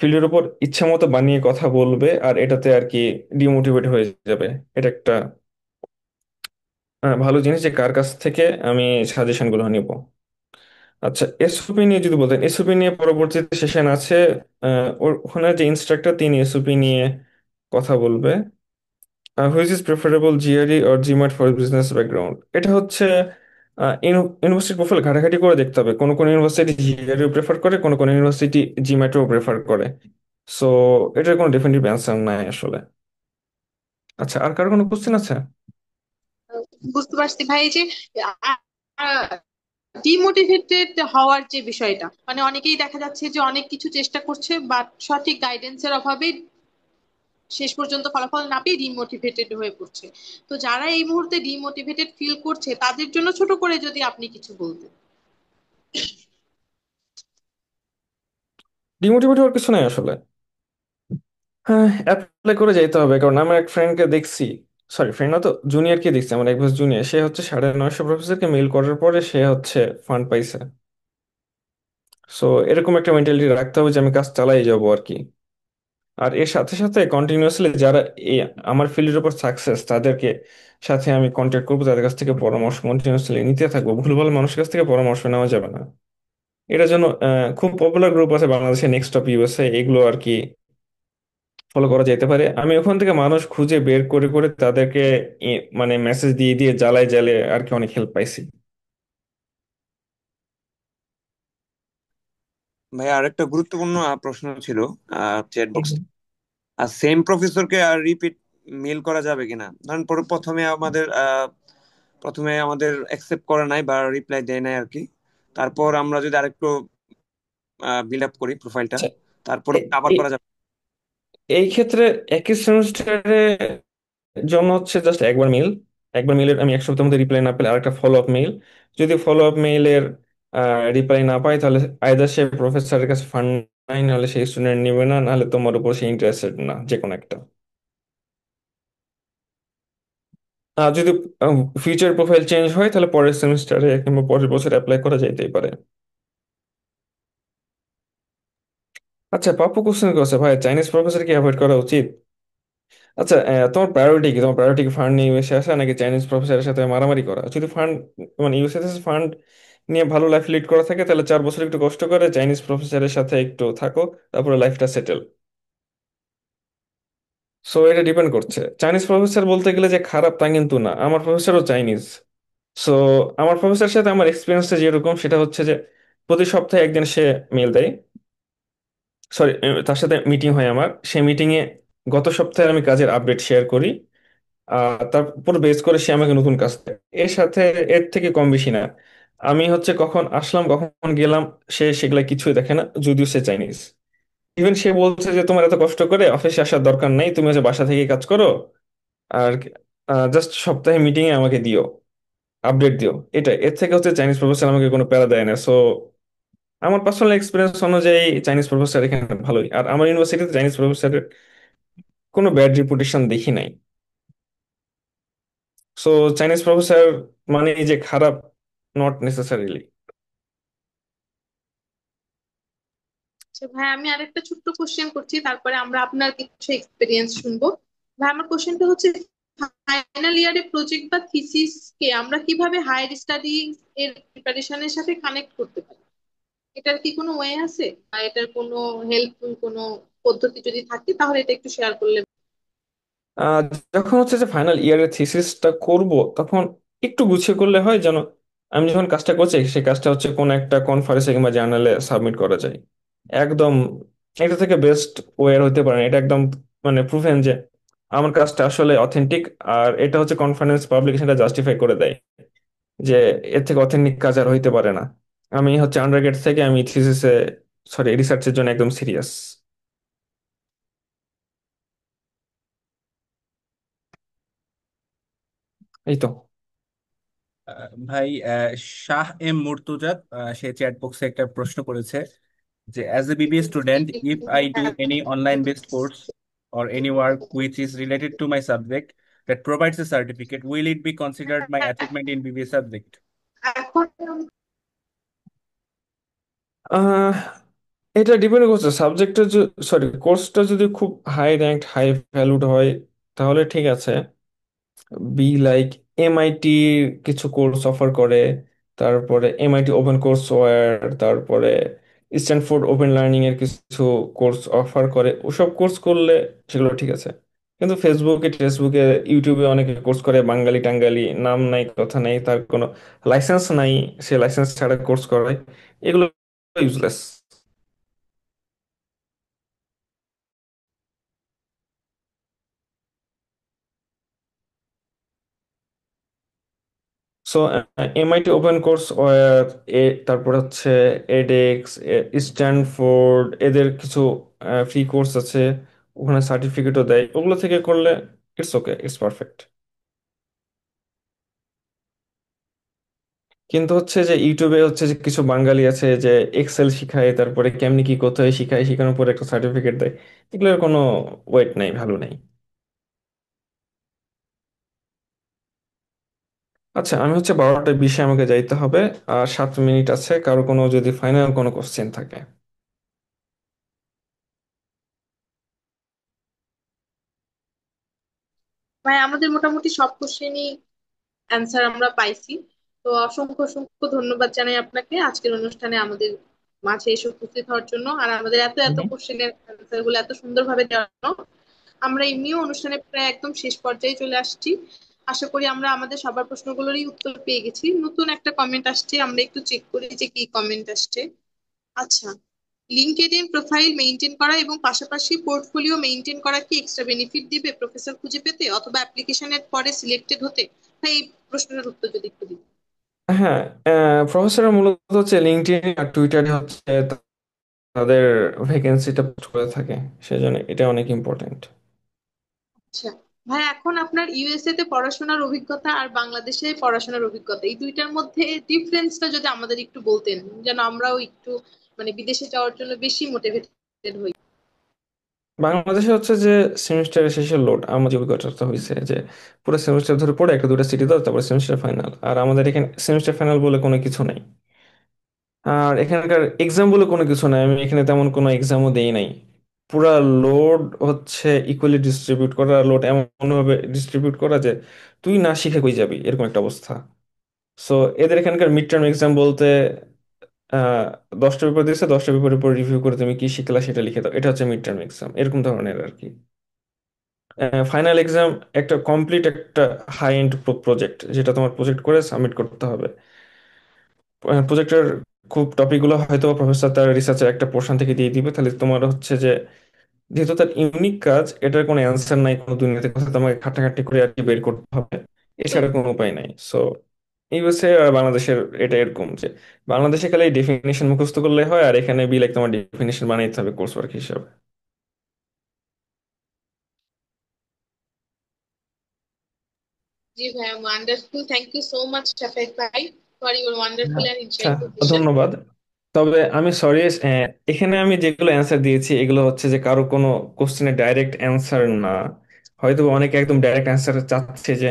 ফিল্ডের উপর ইচ্ছা মতো বানিয়ে কথা বলবে, আর এটাতে আর কি ডিমোটিভেট হয়ে যাবে। এটা একটা ভালো জিনিস যে কার কাছ থেকে আমি সাজেশন গুলো নিব। আচ্ছা, এসওপি নিয়ে যদি বলতেন, এসওপি নিয়ে পরবর্তীতে সেশন আছে। ওখানে যে ইনস্ট্রাক্টর তিনি এসওপি নিয়ে কথা বলবে। Which is preferable, GRE or GMAT for business background? এটা হচ্ছে ইউনিভার্সিটি প্রোফাইল ঘাটাঘাটি করে দেখতে হবে। কোন কোন ইউনিভার্সিটি জিআরইও প্রেফার করে, কোন কোন ইউনিভার্সিটি জিম্যাটও প্রেফার করে। সো এটার কোনো ডেফিনেটিভ অ্যান্সার নাই আসলে। আচ্ছা, আর কারো কোনো কোশ্চেন আছে? বুঝতে পারছি ভাই, এই যে ডিমোটিভেটেড হওয়ার যে বিষয়টা, মানে অনেকেই দেখা যাচ্ছে যে অনেক কিছু চেষ্টা করছে বাট সঠিক গাইডেন্সের অভাবে শেষ পর্যন্ত ফলাফল না পেয়ে ডিমোটিভেটেড হয়ে পড়ছে। তো যারা এই মুহূর্তে ডিমোটিভেটেড ফিল করছে তাদের জন্য ছোট করে যদি আপনি কিছু বলতেন। ডিমোটিভেট হওয়ার কিছু নাই আসলে। হ্যাঁ, অ্যাপ্লাই করে যাইতে হবে, কারণ আমার এক ফ্রেন্ডকে দেখছি, সরি ফ্রেন্ড না তো, জুনিয়রকে দেখছি, আমার এক বছর জুনিয়র, সে হচ্ছে 950 প্রফেসরকে মেইল করার পরে সে হচ্ছে ফান্ড পাইছে। সো এরকম একটা মেন্টালিটি রাখতে হবে যে আমি কাজ চালাই যাবো আর কি। আর এর সাথে সাথে কন্টিনিউয়াসলি যারা এই আমার ফিল্ডের উপর সাকসেস, তাদেরকে সাথে আমি কন্ট্যাক্ট করবো, তাদের কাছ থেকে পরামর্শ কন্টিনিউয়াসলি নিতে থাকবো। ভুলভাল মানুষের কাছ থেকে পরামর্শ নেওয়া যাবে না। এটার জন্য খুব পপুলার গ্রুপ আছে বাংলাদেশে, নেক্সট টপ ইউএসএ, এগুলো আর কি ফলো করা যেতে পারে। আমি ওখান থেকে মানুষ খুঁজে বের করে করে তাদেরকে মানে মেসেজ দিয়ে দিয়ে জ্বালায় জ্বালে আর কি অনেক হেল্প পাইছি। ভাই আরেকটা গুরুত্বপূর্ণ প্রশ্ন ছিল চ্যাট বক্স। আর সেম প্রফেসরকে আর রিপিট মেল করা যাবে কিনা? ধরেন প্রথমে আমাদের অ্যাকসেপ্ট করে নাই বা রিপ্লাই দেয় নাই আর কি। তারপর আমরা যদি আরেকটু বিল্ড আপ করি প্রোফাইলটা, আচ্ছা, তারপরে এ- আবার এ- করা যাবে? এই ক্ষেত্রে একই সেমিস্টারে জন্য হচ্ছে জাস্ট একবার মেল, একবার মেলের আমি এক সপ্তাহের মধ্যে রিপ্লাই না পেলে আরেকটা ফলো আপ মেল। যদি ফলো আপ মেইলের রিপ্লাই না পাই, তাহলে আইদার সে প্রফেসরের কাছে ফান্ড নাই, নাহলে সেই স্টুডেন্ট নেবে না, নাহলে তোমার উপর সে ইন্টারেস্টেড না, যে কোনো একটা। আর যদি ফিউচার প্রোফাইল চেঞ্জ হয়, তাহলে পরের সেমিস্টারে কিংবা পরের বছর অ্যাপ্লাই করা যাইতেই পারে। আচ্ছা, পাপ্পু কোশ্চেন করছে, ভাই চাইনিজ প্রফেসর কি অ্যাভয়েড করা উচিত? আচ্ছা, তোমার প্রায়োরিটি কি? তোমার প্রায়োরিটি কি ফান্ড নিয়ে ইউএসএ আসা নাকি চাইনিজ প্রফেসরের সাথে মারামারি করা? যদি ফান্ড, মানে ইউএসএ ফান্ড নিয়ে ভালো লাইফ লিড করা থাকে, তাহলে 4 বছর একটু কষ্ট করে চাইনিজ প্রফেসরের সাথে একটু থাকো, তারপরে লাইফটা সেটেল। সো এটা ডিপেন্ড করছে। চাইনিজ প্রফেসর বলতে গেলে যে খারাপ তা কিন্তু না, আমার প্রফেসরও চাইনিজ। সো আমার প্রফেসরের সাথে আমার এক্সপিরিয়েন্সটা যেরকম, সেটা হচ্ছে যে প্রতি সপ্তাহে একদিন সে মেল দেয়, সরি, তার সাথে মিটিং হয় আমার, সেই মিটিংয়ে গত সপ্তাহে আমি কাজের আপডেট শেয়ার করি। তার উপর বেস করে সে আমাকে নতুন কাজ দেয়। এর সাথে এর থেকে কম বেশি না। আমি হচ্ছে কখন আসলাম কখন গেলাম, সে সেগুলা কিছুই দেখে না, যদিও সে চাইনিজ। ইভেন সে বলছে যে তোমার এত কষ্ট করে অফিসে আসার দরকার নাই, তুমি হচ্ছে বাসা থেকে কাজ করো, আর জাস্ট সপ্তাহে মিটিং এ আমাকে দিও, আপডেট দিও। এটা এর থেকে হচ্ছে চাইনিজ প্রফেসর আমাকে কোনো প্যারা দেয় না। সো আমার পার্সোনাল এক্সপিরিয়েন্স অনুযায়ী চাইনিজ প্রফেসর এখানে ভালোই, আর আমার ইউনিভার্সিটিতে চাইনিজ প্রফেসরের কোনো ব্যাড রিপুটেশন দেখি নাই। সো চাইনিজ প্রফেসর মানে যে খারাপ, নট নেসেসারিলি। আচ্ছা ভাই, আমি আরেকটা ছোট্ট কোশ্চেন করছি, তারপরে আমরা আপনার কিছু এক্সপিরিয়েন্স শুনবো। ভাই আমার কোশ্চেনটা হচ্ছে, ফাইনাল ইয়ারে প্রজেক্ট বা থিসিস কে আমরা কিভাবে হায়ার স্টাডি এর প্রিপারেশনের সাথে কানেক্ট করতে পারি? এটার কি কোনো ওয়ে আছে, বা এটার কোনো হেল্পফুল কোনো পদ্ধতি যদি থাকে তাহলে এটা একটু শেয়ার করলে। আহ, যখন হচ্ছে যে ফাইনাল ইয়ারের থিসিসটা করব, তখন একটু গুছিয়ে করলে হয় যেন আমি যখন কাজটা করছি সেই কাজটা হচ্ছে কোন একটা কনফারেন্সে কিংবা জার্নালে সাবমিট করা যায়। একদম এটা থেকে বেস্ট ওয়ে হতে পারে না। এটা একদম মানে প্রুভেন যে আমার কাজটা আসলে অথেন্টিক, আর এটা হচ্ছে কনফারেন্স পাবলিকেশনটা জাস্টিফাই করে দেয় যে এর থেকে অথেন্টিক কাজ আর হইতে পারে না। আমি হচ্ছে আন্ডারগ্রেড থেকে আমি থিসিসে, সরি, রিসার্চের জন্য একদম সিরিয়াস। এই তো। ভাই শাহ এম মুর্তুজা, সে চ্যাট বক্সে একটা প্রশ্ন করেছে যে as a BBA student, if I do any online based course or any work which is related to my subject that provides a certificate, will it be considered my achievement in BBA subject? এখন আহ এটা depend করছে সাবজেক্টটা, sorry, কোর্সটা যদি খুব high rank high valued হয় তাহলে ঠিক আছে। বি লাইক এমআইটি কিছু কোর্স অফার করে, তারপরে এমআইটি ওপেন কোর্স ওয়্যার, তারপরে স্ট্যানফোর্ড ওপেন লার্নিং এর কিছু কোর্স অফার করে। ওসব কোর্স করলে সেগুলো ঠিক আছে। কিন্তু ফেসবুকে, টেক্সটবুকে, ইউটিউবে অনেকে কোর্স করে বাঙালি টাঙ্গালি, নাম নাই কথা নাই, তার কোনো লাইসেন্স নাই, সে লাইসেন্স ছাড়া কোর্স করায়, এগুলো useless. So MIT open courseware, তারপর হচ্ছে এডেক্স, স্ট্যানফোর্ড, এদের কিছু ফ্রি কোর্স আছে, ওখানে সার্টিফিকেটও দেয়। ওগুলো থেকে করলে ইটস ওকে, ইটস পারফেক্ট। কিন্তু হচ্ছে যে ইউটিউবে হচ্ছে যে কিছু বাঙালি আছে যে এক্সেল শিখায়, তারপরে কেমনি কি করতে হয় শিখায়, শেখানোর পরে একটা সার্টিফিকেট দেয়। এগুলোর কোনো ওয়েট নাই, ভ্যালু নাই। আচ্ছা, আমি হচ্ছে 12টা 20-এ আমাকে যাইতে হবে। আর 7 মিনিট আছে, কারো কোনো যদি ফাইনাল কোনো কোশ্চেন থাকে। ভাই আমাদের মোটামুটি সব কোশ্চেনই অ্যান্সার আমরা পাইছি। তো অসংখ্য অসংখ্য ধন্যবাদ জানাই আপনাকে আজকের অনুষ্ঠানে আমাদের মাঝে এসে উপস্থিত হওয়ার জন্য, আর আমাদের এত এত কোশ্চেনের অ্যান্সার গুলো এত সুন্দরভাবে দেওয়ার জন্য। আমরা এমনিও অনুষ্ঠানে প্রায় একদম শেষ পর্যায়ে চলে আসছি। আশা করি আমরা আমাদের সবার প্রশ্নগুলোরই উত্তর পেয়ে গেছি। নতুন একটা কমেন্ট আসছে, আমরা একটু চেক করি যে কি কমেন্ট আসছে। আচ্ছা, লিঙ্কডইন প্রোফাইল মেইনটেইন করা এবং পাশাপাশি পোর্টফোলিও মেইনটেইন করা কি এক্সট্রা বেনিফিট দিবে প্রফেসর খুঁজে পেতে অথবা অ্যাপ্লিকেশনের পরে সিলেক্টেড হতে? ভাই এই প্রশ্নের উত্তর যদি একটু দিন। হ্যাঁ, প্রফেসররা মূলত হচ্ছে লিঙ্কডইন আর টুইটারে হচ্ছে তাদের ভ্যাকেন্সিটা পোস্ট করে থাকে, সেজন্য এটা অনেক ইম্পর্টেন্ট। আচ্ছা ভাই, এখন আপনার ইউএসএ তে পড়াশোনার অভিজ্ঞতা আর বাংলাদেশে পড়াশোনার অভিজ্ঞতা, এই দুইটার মধ্যে ডিফারেন্সটা যদি আমাদের একটু বলতেন, যেন আমরাও একটু মানে বিদেশে যাওয়ার জন্য বেশি মোটিভেটেড হই। বাংলাদেশে হচ্ছে যে সেমিস্টারের শেষে লোড, আমার যে অভিজ্ঞতাটা হয়েছে যে পুরো সেমিস্টার ধরে পড়ে একটা দুটো সিটি দাও, তারপরে সেমিস্টার ফাইনাল। আর আমাদের এখানে সেমিস্টার ফাইনাল বলে কোনো কিছু নাই, আর এখানকার এক্সাম বলে কোনো কিছু নাই। আমি এখানে তেমন কোনো এক্সামও দেই নাই। পুরা লোড হচ্ছে ইকুয়ালি ডিস্ট্রিবিউট করা, লোড এমন ভাবে ডিস্ট্রিবিউট করা যে তুই না শিখে কই যাবি, এরকম একটা অবস্থা। সো এদের এখানকার মিড টার্ম এক্সাম বলতে 10টা পেপার দিয়েছে, 10টা পেপারের উপর রিভিউ করে তুমি কি শিখলা সেটা লিখে দাও, এটা হচ্ছে মিড টার্ম এক্সাম, এরকম ধরনের আর কি। ফাইনাল এক্সাম একটা কমপ্লিট একটা হাই এন্ড প্রজেক্ট, যেটা তোমার প্রজেক্ট করে সাবমিট করতে হবে। প্রজেক্টের খুব টপিকগুলো হয়তো প্রফেসর তার রিসার্চের একটা পোর্শন থেকে দিয়ে দিবে, তাহলে তোমার হচ্ছে যে যেহেতু তার ইউনিক কাজ, এটার কোনো অ্যান্সার নাই কোনো দুনিয়াতে, কথা তোমাকে খাটাখাটি করে আর কি বের করতে হবে, এছাড়া কোনো উপায় নাই। সো ইউএসএ আর বাংলাদেশের এটা এরকম যে বাংলাদেশে খালি ডেফিনেশন মুখস্থ করলে হয়, আর এখানে বি লাইক তোমার ডেফিনেশন বানাইতে হবে কোর্স ওয়ার্ক হিসাবে। জি ভাই, wonderful, thank you so much Shafek ভাই ফর ইউর ওয়ান্ডারফুল এন্ড আচ্ছা, ইনসাইটফুল কোশ্চেন। ধন্যবাদ। তবে আমি সরি, এখানে আমি যেগুলো অ্যান্সার দিয়েছি এগুলো হচ্ছে যে কারো কোনো কোশ্চেনের ডাইরেক্ট অ্যান্সার না। হয়তো অনেকে একদম ডাইরেক্ট অ্যান্সার চাচ্ছে যে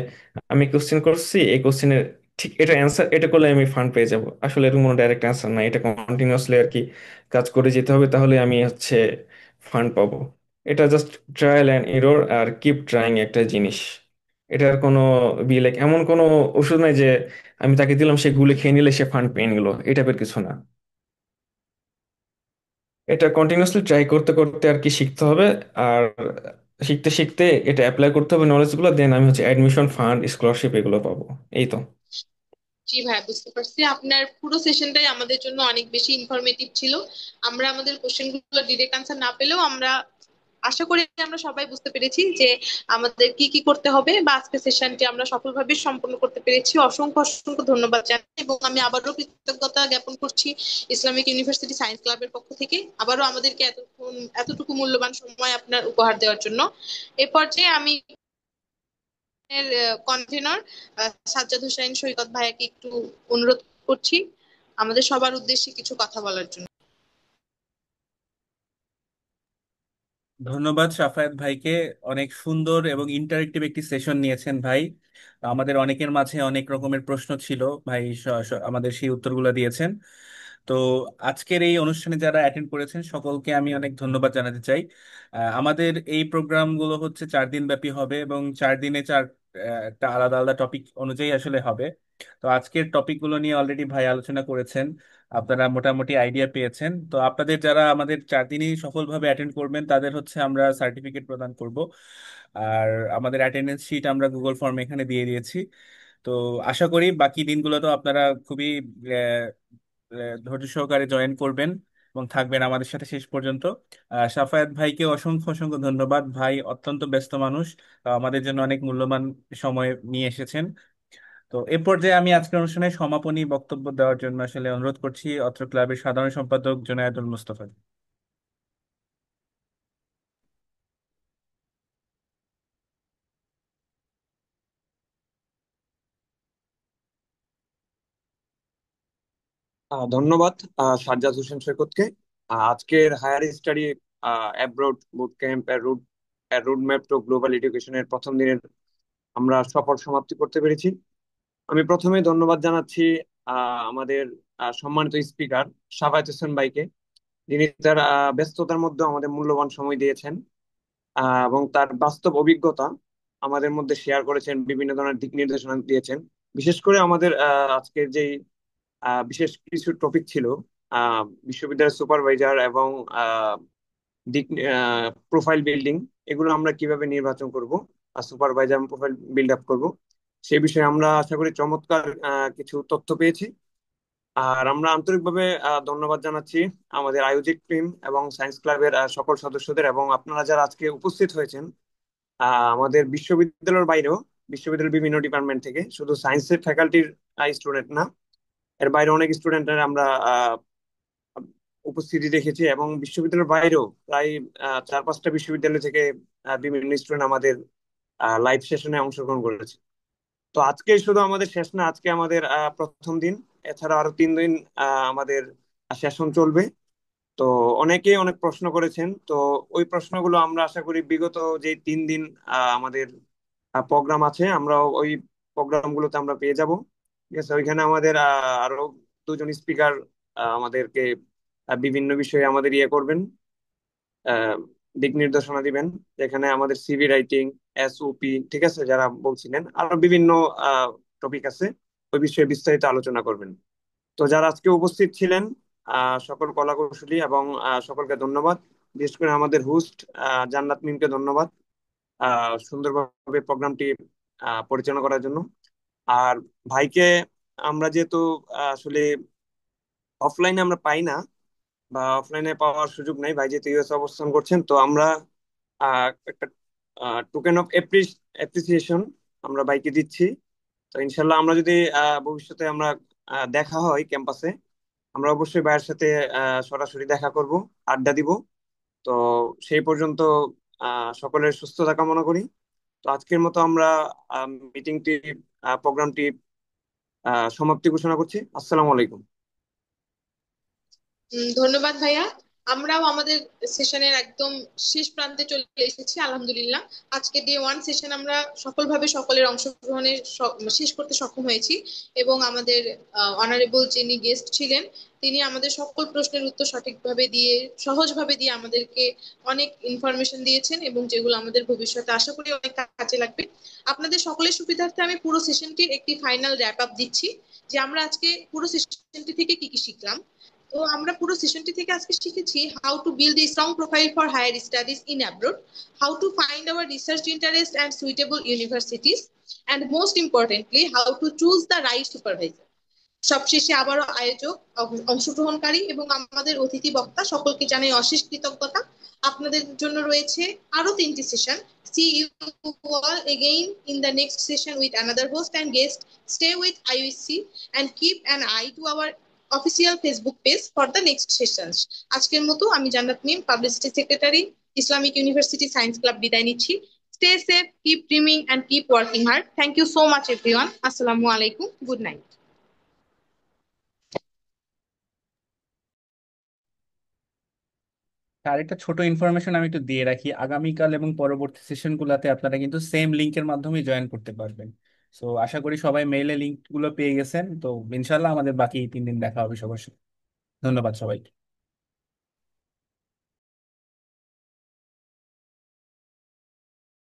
আমি কোশ্চেন করছি, এই কোশ্চেনের ঠিক এটা অ্যান্সার, এটা করলে আমি ফান্ড পেয়ে যাব। আসলে এরকম কোনো ডাইরেক্ট অ্যান্সার না, এটা কন্টিনিউয়াসলি আর কি কাজ করে যেতে হবে, তাহলে আমি হচ্ছে ফান্ড পাবো। এটা জাস্ট ট্রায়াল অ্যান্ড এরর আর কিপ ট্রাইং একটা জিনিস। এটার কোনো লাইক এমন কোনো ওষুধ নাই যে আমি তাকে দিলাম সে গুলে খেয়ে নিলে সে ফান্ড পেয়ে নিল, এই টাইপের কিছু না। এটা কন্টিনিউয়াসলি ট্রাই করতে করতে আর কি শিখতে হবে। আর শিখতে শিখতে এটা অ্যাপ্লাই করতে হবে নলেজগুলো, দেন আমি হচ্ছে অ্যাডমিশন ফান্ড স্কলারশিপ এগুলো পাবো। এই তো। জি ভাই, বুঝতে পারছি। আপনার পুরো সেশনটাই আমাদের জন্য অনেক বেশি ইনফরমেটিভ ছিল। আমরা আমাদের কোশ্চেন গুলো ডিরেক্ট আনসার না পেলেও আমরা আশা করি আমরা সবাই বুঝতে পেরেছি যে আমাদের কি কি করতে হবে, বা আজকের সেশনটি আমরা সফলভাবে সম্পন্ন করতে পেরেছি। অসংখ্য অসংখ্য ধন্যবাদ জানাই, এবং আমি আবারও কৃতজ্ঞতা জ্ঞাপন করছি ইসলামিক ইউনিভার্সিটি সায়েন্স ক্লাবের পক্ষ থেকে আবারও আমাদেরকে এতটুকু মূল্যবান সময় আপনার উপহার দেওয়ার জন্য। এ পর্যায়ে আমি এর কনভেনর সাজ্জাদ হোসাইন সৈকত ভাইয়াকে একটু অনুরোধ করছি আমাদের সবার উদ্দেশ্যে কিছু কথা বলার জন্য। ধন্যবাদ সাফায়েত ভাইকে। অনেক সুন্দর এবং ইন্টারেক্টিভ একটি সেশন নিয়েছেন ভাই। আমাদের অনেকের মাঝে অনেক রকমের প্রশ্ন ছিল, ভাই আমাদের সেই উত্তরগুলো দিয়েছেন। তো আজকের এই অনুষ্ঠানে যারা অ্যাটেন্ড করেছেন সকলকে আমি অনেক ধন্যবাদ জানাতে চাই। আমাদের এই প্রোগ্রামগুলো হচ্ছে 4 দিন ব্যাপী হবে, এবং 4 দিনে একটা আলাদা আলাদা টপিক অনুযায়ী আসলে হবে। তো আজকের টপিকগুলো নিয়ে অলরেডি ভাই আলোচনা করেছেন, আপনারা মোটামুটি আইডিয়া পেয়েছেন। তো আপনাদের যারা আমাদের 4 দিনই সফলভাবে অ্যাটেন্ড করবেন তাদের হচ্ছে আমরা সার্টিফিকেট প্রদান করব। আর আমাদের অ্যাটেন্ডেন্স শিট আমরা গুগল ফর্ম এখানে দিয়ে দিয়েছি। তো আশা করি বাকি দিনগুলোতেও আপনারা খুবই আহ, ধৈর্য সহকারে জয়েন করবেন এবং থাকবেন আমাদের সাথে শেষ পর্যন্ত। সাফায়াত ভাইকে অসংখ্য অসংখ্য ধন্যবাদ। ভাই অত্যন্ত ব্যস্ত মানুষ, আমাদের জন্য অনেক মূল্যবান সময় নিয়ে এসেছেন। তো এ পর্যায়ে আমি আজকের অনুষ্ঠানে সমাপনী বক্তব্য দেওয়ার জন্য আসলে অনুরোধ করছি অত্র ক্লাবের সাধারণ সম্পাদক জুনায়েদুল মুস্তফা। ধন্যবাদ সাজ্জাদ হোসেন সৈকতকে। আজকের higher study abroad boot camp route map to global এডুকেশনের প্রথম দিনের আমরা সফল সমাপ্তি করতে পেরেছি। আমি প্রথমে ধন্যবাদ জানাচ্ছি আমাদের সম্মানিত স্পিকার শাফায়েত হোসেন ভাইকে, যিনি তার ব্যস্ততার মধ্যে আমাদের মূল্যবান সময় দিয়েছেন এবং তার বাস্তব অভিজ্ঞতা আমাদের মধ্যে শেয়ার করেছেন, বিভিন্ন ধরনের দিক নির্দেশনা দিয়েছেন। বিশেষ করে আমাদের আজকের যে বিশেষ কিছু টপিক ছিল, বিশ্ববিদ্যালয়ের সুপারভাইজার এবং আহ, দিক প্রোফাইল বিল্ডিং, এগুলো আমরা কিভাবে নির্বাচন করব আর সুপারভাইজার প্রোফাইল বিল্ড আপ করবো, সে বিষয়ে আমরা আশা করি চমৎকার কিছু তথ্য পেয়েছি। আর আমরা আন্তরিকভাবে ধন্যবাদ জানাচ্ছি আমাদের আয়োজক টিম এবং সায়েন্স ক্লাবের সকল সদস্যদের, এবং আপনারা যারা আজকে উপস্থিত হয়েছেন আমাদের বিশ্ববিদ্যালয়ের বাইরেও, বিশ্ববিদ্যালয়ের বিভিন্ন ডিপার্টমেন্ট থেকে, শুধু সায়েন্সের ফ্যাকাল্টির স্টুডেন্ট না, এর বাইরে অনেক স্টুডেন্টের আমরা উপস্থিতি দেখেছি, এবং বিশ্ববিদ্যালয়ের বাইরেও প্রায় 4-5টা বিশ্ববিদ্যালয় থেকে বিভিন্ন স্টুডেন্ট আমাদের লাইভ সেশনে অংশগ্রহণ করেছে। তো আজকে শুধু আমাদের শেষ না, আজকে আমাদের প্রথম দিন। এছাড়া আরো 3 দিন আমাদের সেশন চলবে। তো অনেকেই অনেক প্রশ্ন করেছেন, তো ওই প্রশ্নগুলো আমরা আশা করি বিগত যে 3 দিন আমাদের প্রোগ্রাম আছে, আমরা ওই প্রোগ্রামগুলোতে আমরা পেয়ে যাব। ঠিক আছে, ওইখানে আমাদের আরো দুজন স্পিকার আমাদেরকে বিভিন্ন বিষয়ে আমাদের ইয়ে করবেন, আহ, দিক নির্দেশনা দিবেন। যেখানে আমাদের সিভি রাইটিং, এসওপি, ঠিক আছে, যারা বলছিলেন আরো বিভিন্ন টপিক আছে, ওই বিষয়ে বিস্তারিত আলোচনা করবেন। তো যারা আজকে উপস্থিত ছিলেন সকল কলাকুশলী এবং সকলকে ধন্যবাদ। বিশেষ করে আমাদের হোস্ট জান্নাত মিমকে ধন্যবাদ সুন্দরভাবে প্রোগ্রামটি পরিচালনা করার জন্য। আর ভাইকে আমরা যেহেতু আসলে অফলাইনে আমরা পাই না, বা অফলাইনে পাওয়ার সুযোগ নাই, ভাই যেহেতু ইউএস অবস্থান করছেন, তো আমরা একটা টোকেন অফ অ্যাপ্রিসিয়েশন আমরা ভাইকে দিচ্ছি। তো ইনশাল্লাহ আমরা যদি ভবিষ্যতে আমরা দেখা হয় ক্যাম্পাসে, আমরা অবশ্যই ভাইয়ের সাথে সরাসরি দেখা করব, আড্ডা দিব। তো সেই পর্যন্ত সকলের সুস্থতা কামনা করি। তো আজকের মতো আমরা মিটিংটি প্রোগ্রামটি সমাপ্তি ঘোষণা করছি। আসসালামু আলাইকুম। ধন্যবাদ ভাইয়া। আমরাও আমাদের সেশনের একদম শেষ প্রান্তে চলে এসেছি আলহামদুলিল্লাহ। আজকে ডে 1 সেশন আমরা সফলভাবে সকলের অংশগ্রহণে শেষ করতে সক্ষম হয়েছি। এবং আমাদের অনারেবল যিনি গেস্ট ছিলেন, তিনি আমাদের সকল প্রশ্নের উত্তর সঠিকভাবে দিয়ে, সহজভাবে দিয়ে আমাদেরকে অনেক ইনফরমেশন দিয়েছেন, এবং যেগুলো আমাদের ভবিষ্যতে আশা করি অনেক কাজে লাগবে। আপনাদের সকলের সুবিধার্থে আমি পুরো সেশনটির একটি ফাইনাল র্যাপ আপ দিচ্ছি, যে আমরা আজকে পুরো সেশনটি থেকে কি কি শিখলাম। তো আমরা পুরো সেশনটি থেকে আজকে শিখেছি how to build a strong profile for higher studies in abroad, how to find our research interest and suitable universities, and most importantly how to choose the right supervisor. সবশেষে আবারও আয়োজক, অংশগ্রহণকারী এবং আমাদের অতিথি বক্তা সকলকে জানাই অশেষ কৃতজ্ঞতা। আপনাদের জন্য রয়েছে আরো 3টি session. See you all again in the next session with another host and guest. Stay with IUC and keep an eye to our official Facebook page for the next sessions. আজকের মতো আমি Jannat Mim, publicity secretary, Islamic university science club, বিদায় নিচ্ছি। Stay safe, keep dreaming and keep working hard. Thank you so much everyone. আসসালামু আলাইকুম, good night. আরেকটা ছোট information আমি একটু দিয়ে রাখি, আগামীকাল এবং পরবর্তী সেশন গুলাতে আপনারা কিন্তু সেম লিংকের মাধ্যমে জয়েন করতে পারবেন। সো আশা করি সবাই মেইলে লিংক গুলো পেয়ে গেছেন। তো ইনশাল্লাহ আমাদের বাকি 3 দিন দেখা হবে সবার সাথে। ধন্যবাদ সবাইকে।